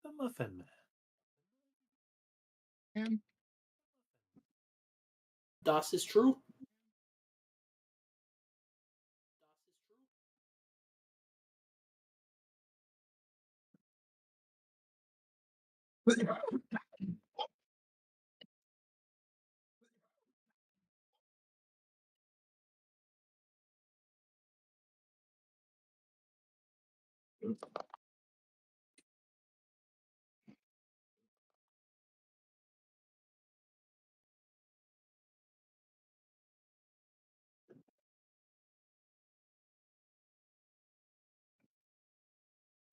The Muffin Man. And Das is true.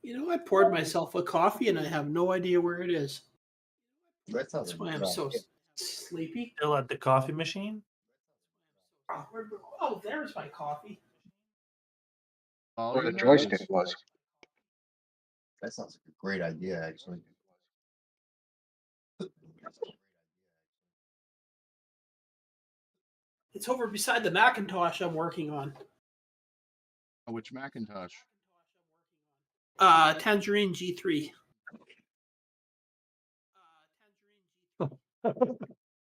You know, I poured myself a coffee and I have no idea where it is. That sounds That's like why a I'm good so idea. sleepy. Still at the coffee machine? Oh, there's my coffee. all Where you the know is joystick was. That sounds like a great idea, actually. It's over beside the Macintosh I'm working on. which Macintosh. Tangerine G3.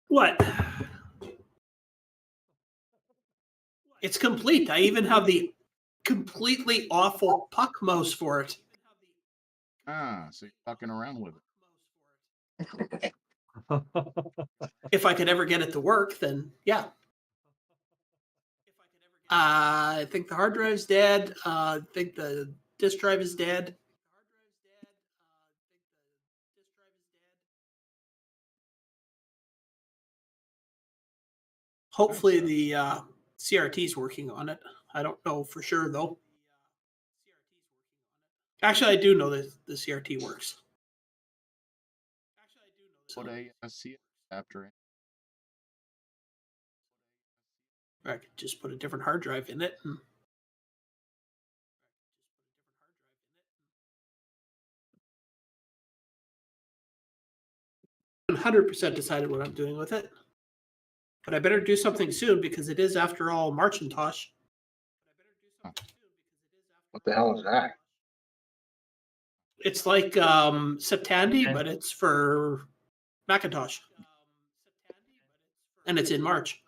What? It's complete. I even have the completely awful puck mouse for it. Ah, so you're fucking around with it. If I could ever get it to work, then yeah. I think the hard drive's dead. I think the disk drive is dead. Hopefully the CRT is working on it. I don't know for sure though. Actually, I do know that the CRT works. Put a C adapter in. I could just put a different hard drive in it. 100% decided what I'm doing with it. But I better do something soon because it is, after all, Marcintosh. What the hell is that? It's like Septandi, but it's for Macintosh. And it's in March.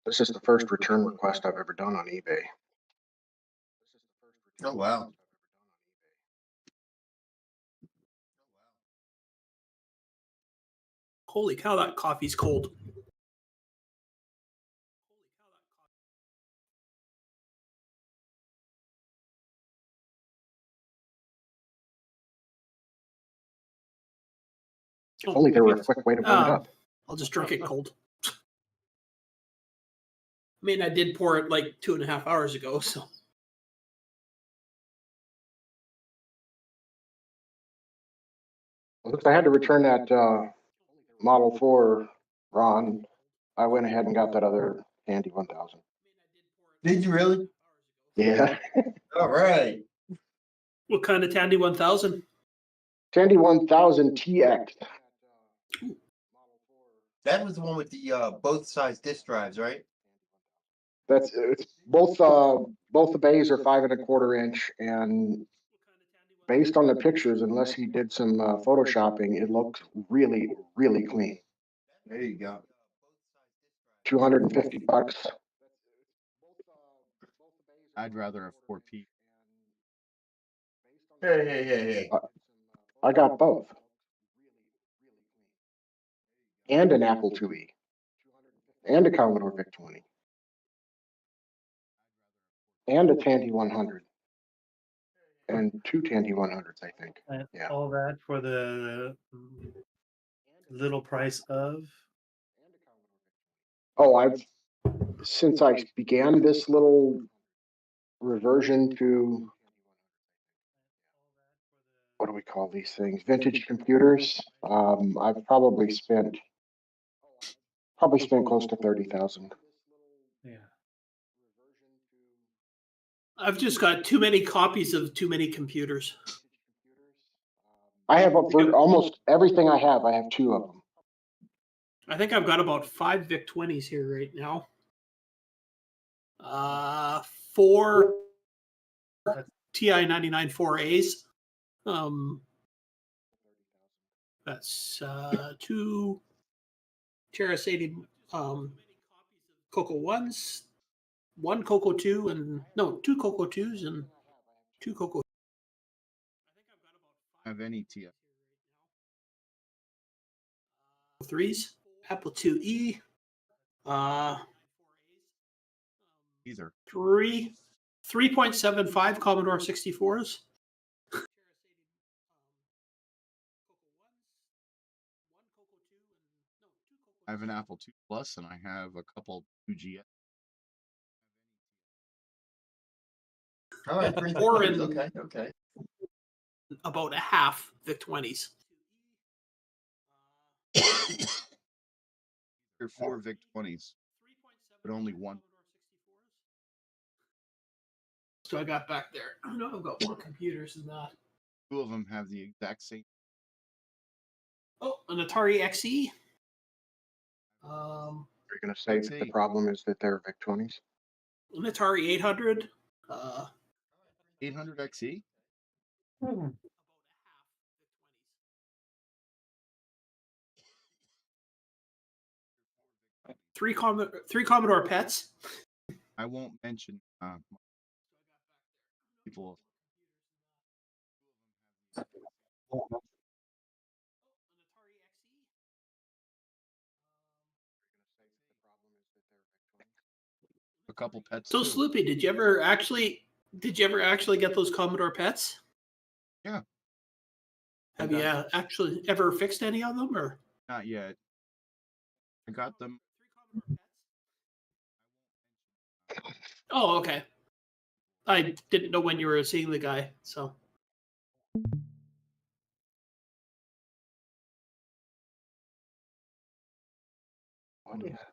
This is the first return request I've ever done on eBay. Oh, wow. Holy cow, that coffee's cold. If only there were a quick way to warm it up. I'll just drink it cold. I mean, I did pour it like 2.5 hours ago, so. Since I had to return that Model 4, Ron, I went ahead and got that other Tandy 1000. Did you really? Yeah. All right. What kind of Tandy 1000? Tandy 1000 TX. That was the one with the both size disk drives, right? It's both the bays are 5 1/4 inch, and based on the pictures, unless he did some photoshopping, it looks really, really clean. There you go. $250. I'd rather a 4P. Hey. I got both. And an Apple IIe. And a Commodore VIC-20. And a Tandy 100. And 2 Tandy 100s, I think. And Yeah. all that for the little price of. Oh, since I began this little reversion to, what do we call these things? Vintage computers. I've probably spent close to 30,000. Yeah. I've just got too many copies of too many computers. I have for almost everything I have 2 of them. I think I've got about 5 VIC-20s here right now. 4 TI 99 4As. That's 2 Terrace 80 CoCo 1s, 1 CoCo 2, and no, 2 CoCo 2s and 2 CoCo. Have any TF? 3s, Apple IIe, Either. 3.75 Commodore 64s. I have an Apple II Plus, and I have a couple 2GS. All right. Or in Okay. about a half VIC-20s. There are 4 VIC-20s, but only 1. So I got back there. I know I've got more computers than that. 2 of them have the exact same. Oh, an Atari XE. You're going to say that the problem is that they're VIC-20s? An Atari 800. 800 XE? Hmm. Three Commodore Pets. I won't mention people. A couple pets. So too. Sloopy, did you ever actually get those Commodore Pets? Yeah. Have you actually ever fixed any of them, or Not yet. I got them. Oh, okay. I didn't know when you were seeing the guy, so.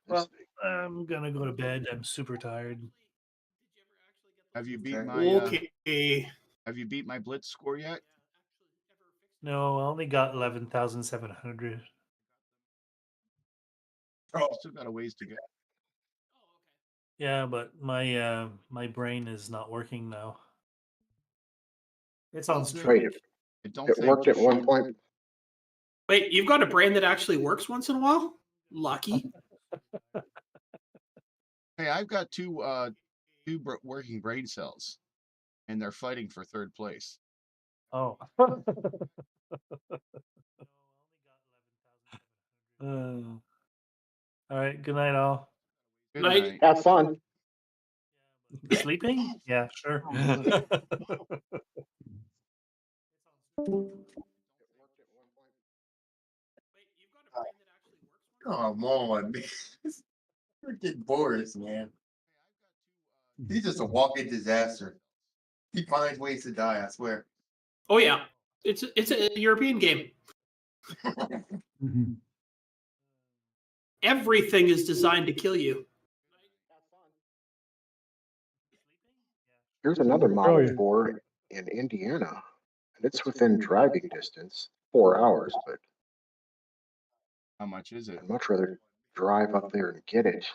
Well, I'm gonna go to bed. I'm super tired. Have you beat Okay. my Okay. Have you beat my Blitz score yet? No, I only got 11,700. Still got a ways to go. Yeah, but my brain is not working now. It's on Wait, strike. it worked at one point. Wait, you've got a brain that actually works once in a while? Lucky. Hey, I've got two working brain cells, and they're fighting for third place. Oh. All right. Good night, all. Good Night. night. Have fun. Sleeping? Yeah, sure. Come on, man. Freaking Boris, man. He's just a walking disaster. He finds ways to die, I swear. Oh yeah, it's a European game. Mhm. Everything is designed to kill you. Here's another Oh, Model yeah. 4 in Indiana, and it's within driving distance, 4 hours, but How much is it? I'd much rather drive up there and get it.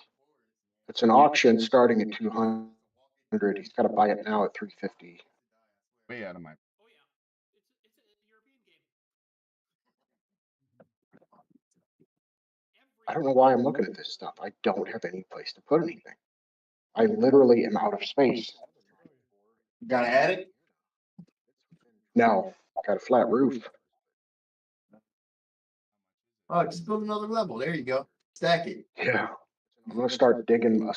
It's an auction starting at 200. He's got to buy it now at 350. Way out of my. I don't know why I'm looking at this stuff. I don't have any place to put anything. I literally am out of space. You got an attic? Now, got a flat roof. Oh, just build another level. There you go. Stack it. Yeah, I'm gonna start digging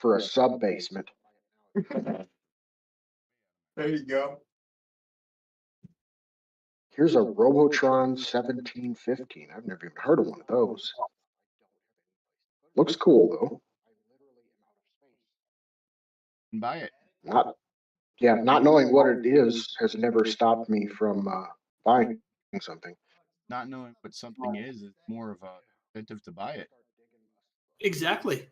for a sub basement. There you go. Here's a Robotron 1715. I've never even heard of one of those. Looks cool though. Buy it. Not knowing what it is has never stopped me from buying something. Not knowing what something is more of a incentive to buy it. Exactly.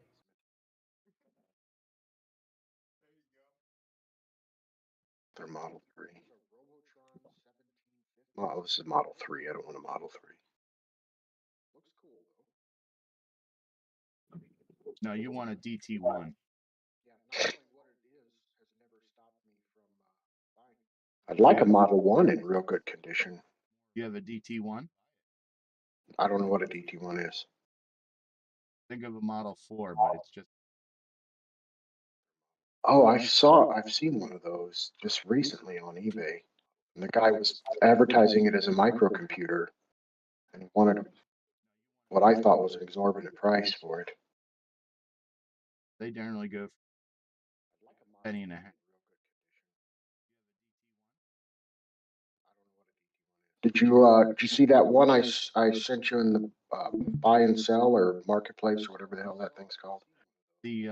They're Model 3. Oh, this is Model 3. I don't want a Model 3. No, you want a DT1. I'd like a Model 1 in real good condition. You have a DT1? I don't know what a DT1 is. Think of a Model 4, but it's just. Oh, I've seen one of those just recently on eBay. And the guy was advertising it as a microcomputer and wanted what I thought was an exorbitant price for it. They generally go for penny and a half. Did you see that one I sent you in the buy and sell or marketplace or whatever the hell that thing's called? The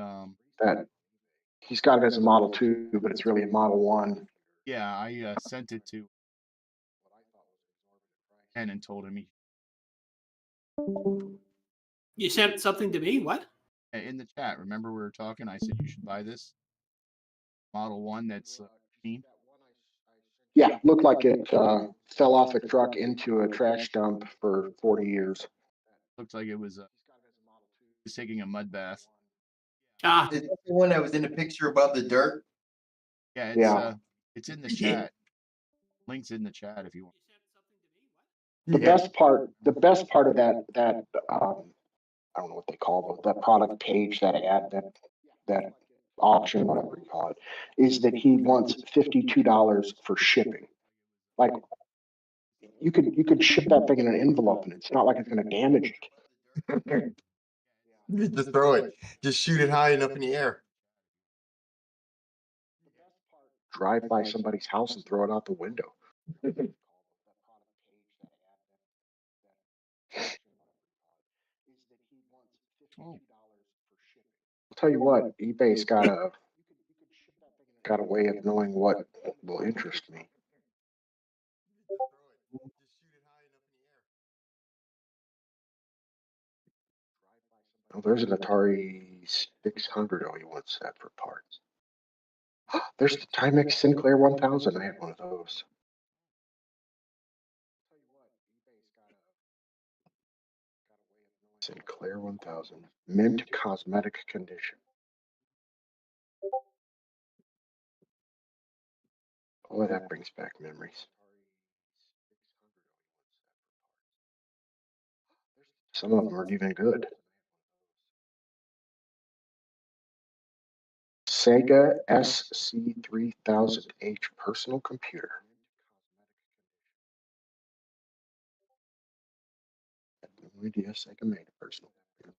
That he's got it as a Model 2, but it's really a Model 1. yeah, I sent it to Ken and told him You sent something to me? What? in the chat. Remember we were talking? I said you should buy this Model 1 that's clean. Yeah, looked like it fell off a truck into a trash dump for 40 years. Looked like it was taking a mud bath. Ah, Is that the one that was in the picture above the dirt? Yeah, it's in the chat. Links in the chat if you want. The best part of that I don't know what they call that product page, that ad, that auction, whatever you call it, is that he wants $52 for shipping. Like you could ship that thing in an envelope and it's not like it's going to damage it. Just throw it. Just shoot it high enough in the air. Drive by somebody's house and throw it out the window. Oh, I'll tell you what, eBay's got a way of knowing what will interest me. Oh, there's an Atari 600. Oh, he wants that for parts. There's the Timex Sinclair 1000. I had one of those. Sinclair 1000. Mint cosmetic condition. Oh, that brings back memories. Some of them aren't even good. Sega SC3000H personal computer. I have no idea Sega made a personal computer.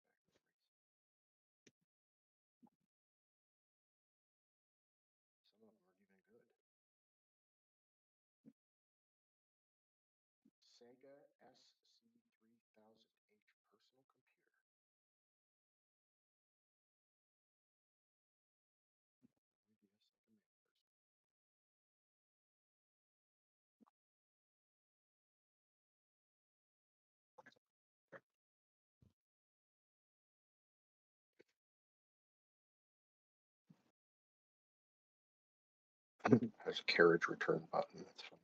Some of them aren't even good. Sega SC3000H personal computer. Has a carriage return button. That's fun.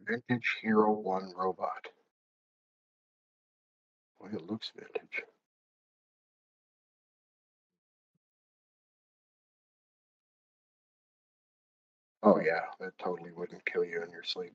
Vintage Hero 1 robot. Boy, it looks vintage. Oh yeah, that totally wouldn't kill you in your sleep.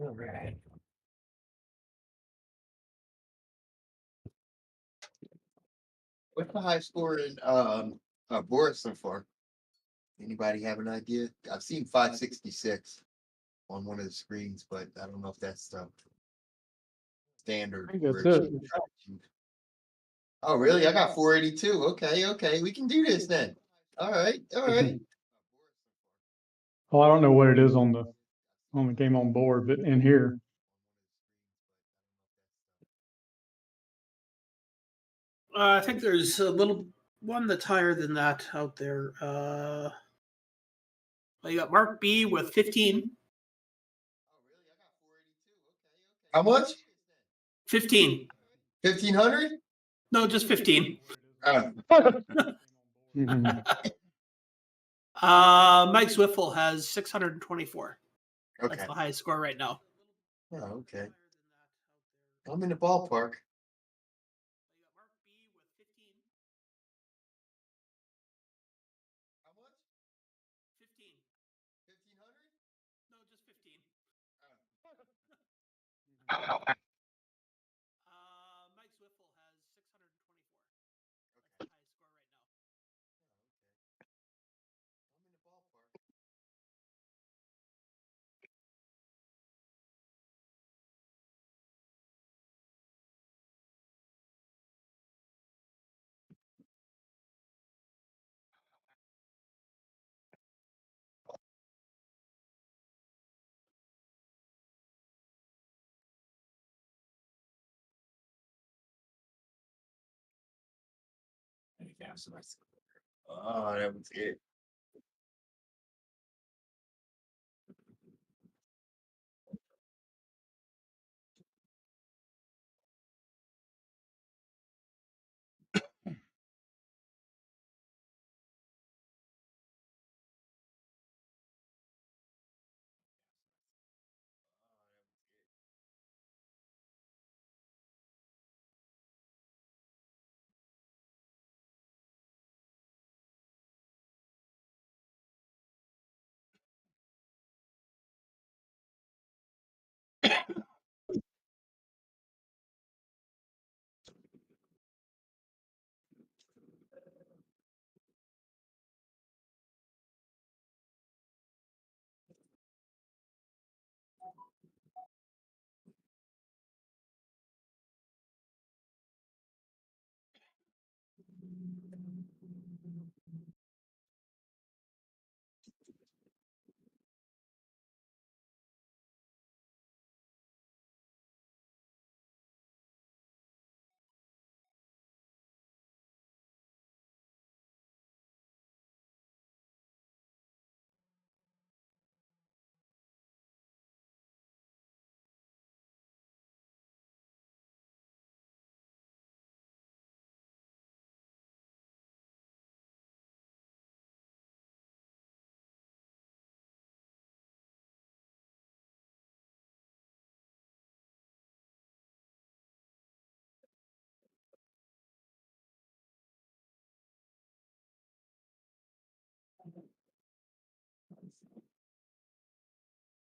All right. What's the high score in Boris so far? Anybody have an idea? I've seen 566 on one of the screens, but I don't know if that's the standard. I think that's where it. Oh, really? I got 482. Okay. We can do this then. All right. Oh, I don't know what it is on the game on board, but in here, I think there's a little one that's higher than that out there. Well, you got Mark B with 15. How much? 15. 1500? No, just 15. mhm. Mike Swiffle has 624. Okay. That's the highest score right now. Oh, okay. I'm in the ballpark. How much? 15. 1500? No, just 15. Mike Swiffle has 624. That's the highest score right now. I'm in the ballpark. Oh, that was it.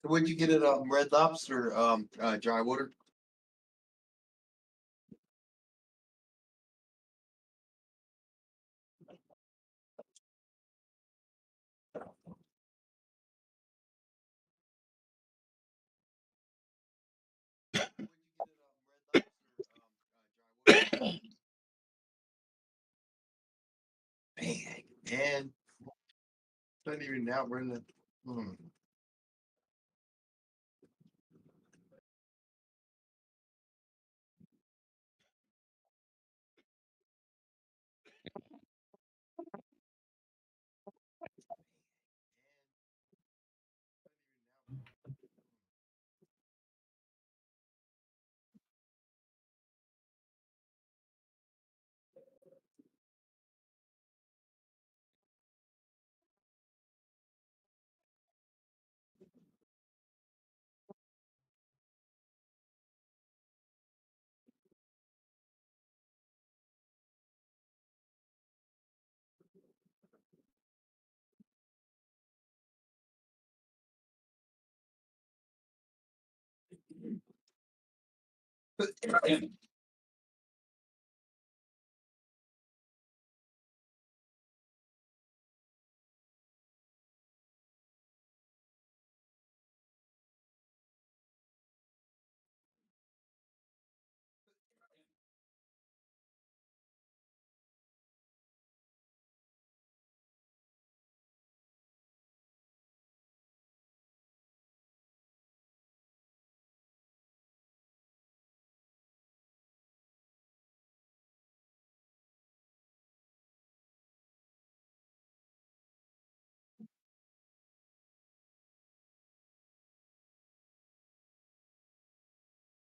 Where'd you get it? Red Lobster, dry water. Dang, man. Not even now. We're in the.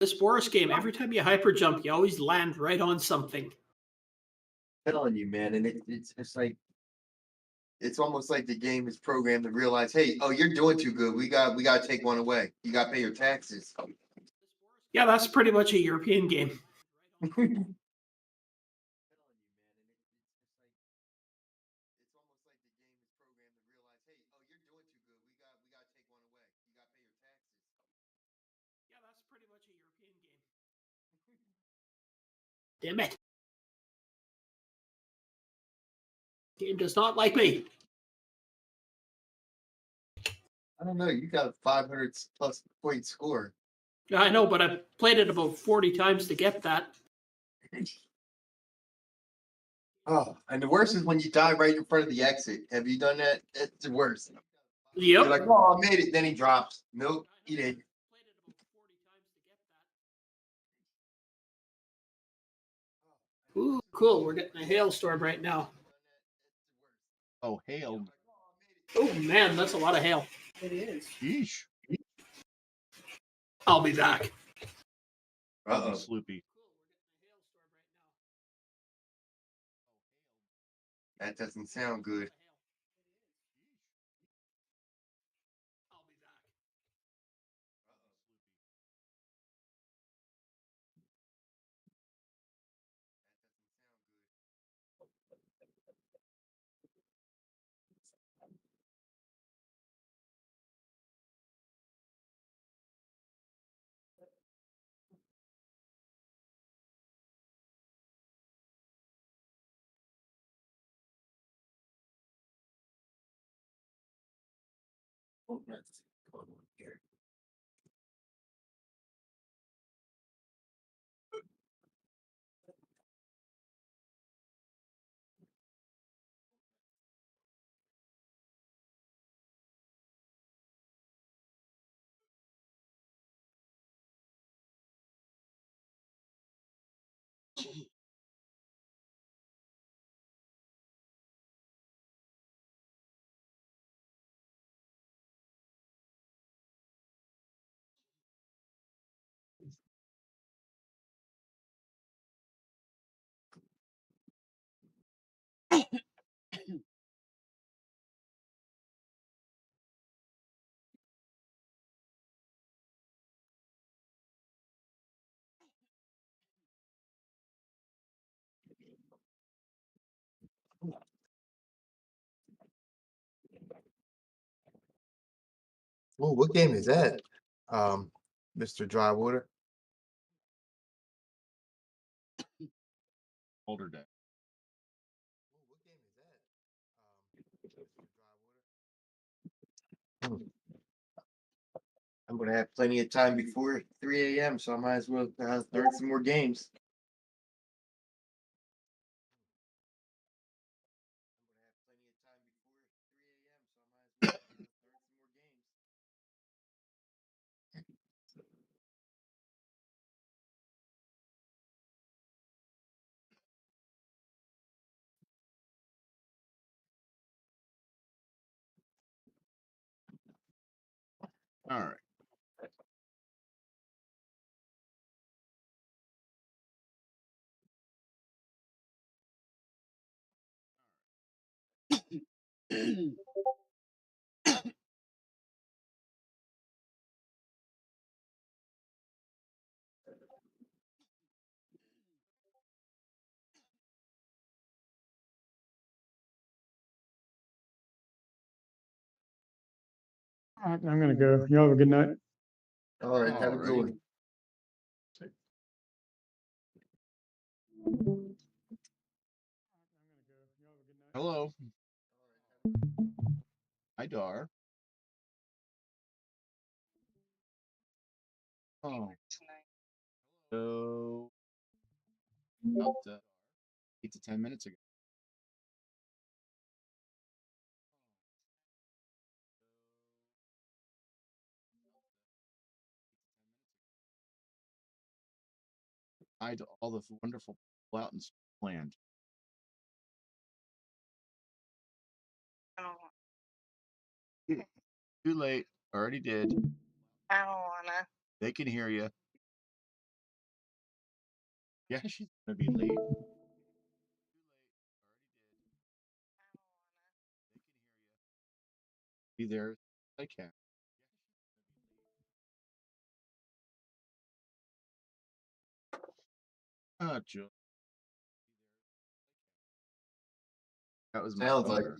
This Boris game, every time you hyper jump, you always land right on something. Telling you, man, and it's like it's almost like the game is programmed to realize, hey, oh, you're doing too good. We got to take one away. You got to pay your taxes. Yeah, that's pretty much a European game. Damn it. Game does not like me. I don't know. You got a 500 plus point score. I know, but I've played it about 40 times to get that. Oh, and the worst is when you die right in front of the exit. Have you done that? It's the worst. Yep. You're like, oh, I made it. Then he drops. Nope, he didn't. Ooh, cool. We're getting a hailstorm right now. Oh, hail. Oh, man, that's a lot of hail. It is. Yeesh. I'll be back. Uh-oh. Sloopy. That doesn't sound good. Oh, that's going on here. Oh, what game is that? Mr. Drywater. Older day. I'm gonna have plenty of time before 3 a.m., so I might as well start some more games. All right. I'm gonna go. You all have a good night. All right, have a good Alrighty. one. Hello. Hi, Dar. Oh. So, about 8 to 10 minutes ago. Hi to all the wonderful people out in land. Too late. Already did. I don't wanna. They can hear you. Yeah, she's gonna be late. Be there. I can. Ah, Jill. That was my Sounds like daughter.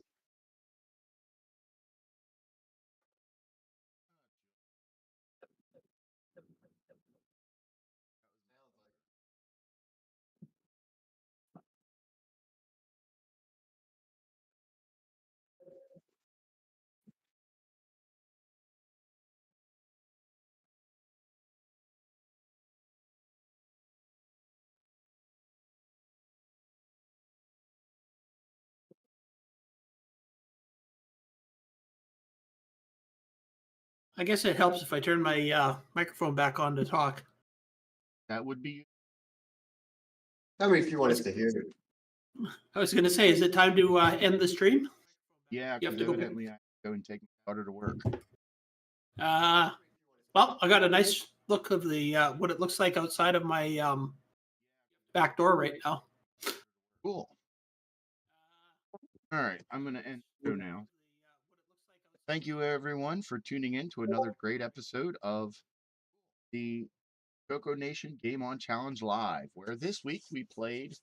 I guess it helps if I turn my microphone back on to talk. That would be. I mean, if you want us to hear it. I was going to say, is it time to end the stream? Yeah, You have because to go evidently I go and take my daughter to work. Well, I got a nice look of the what it looks like outside of my back door right now. Cool. All right, I'm going to end the show now. Thank you, everyone, for tuning in to another great episode of the CoCo Nation Game On Challenge Live, where this week we played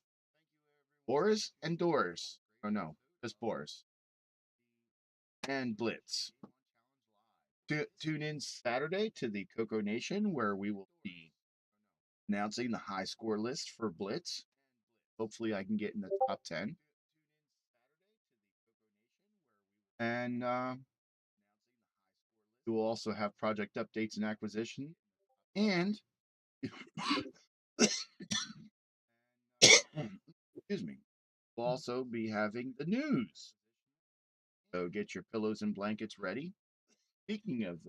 Boris and Doris. Oh, no, just Boris. And Blitz. Tune in Saturday to the CoCo Nation, where we will be announcing the high score list for Blitz. Hopefully, I can get in the top 10. And we will also have project updates and acquisition. And excuse me, we'll also be having the news. So get your pillows and blankets ready. Speaking of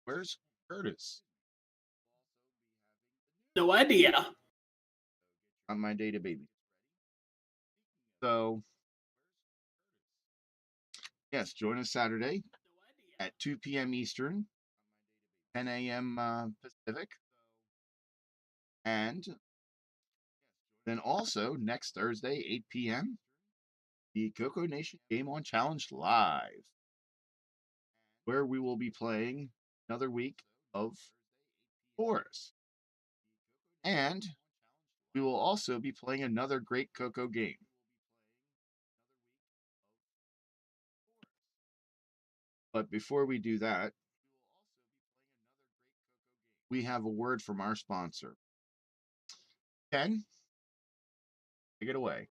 where's Curtis? No idea. On my data baby. So yes, join us Saturday at 2 p.m. Eastern, 10 a.m. Pacific. And then also next Thursday, 8 p.m., the CoCo Nation Game On Challenge Live, where we will be playing another week of Boris. And we will also be playing another great CoCo game. But before we do that, we have a word from our sponsor. Ken, take it away.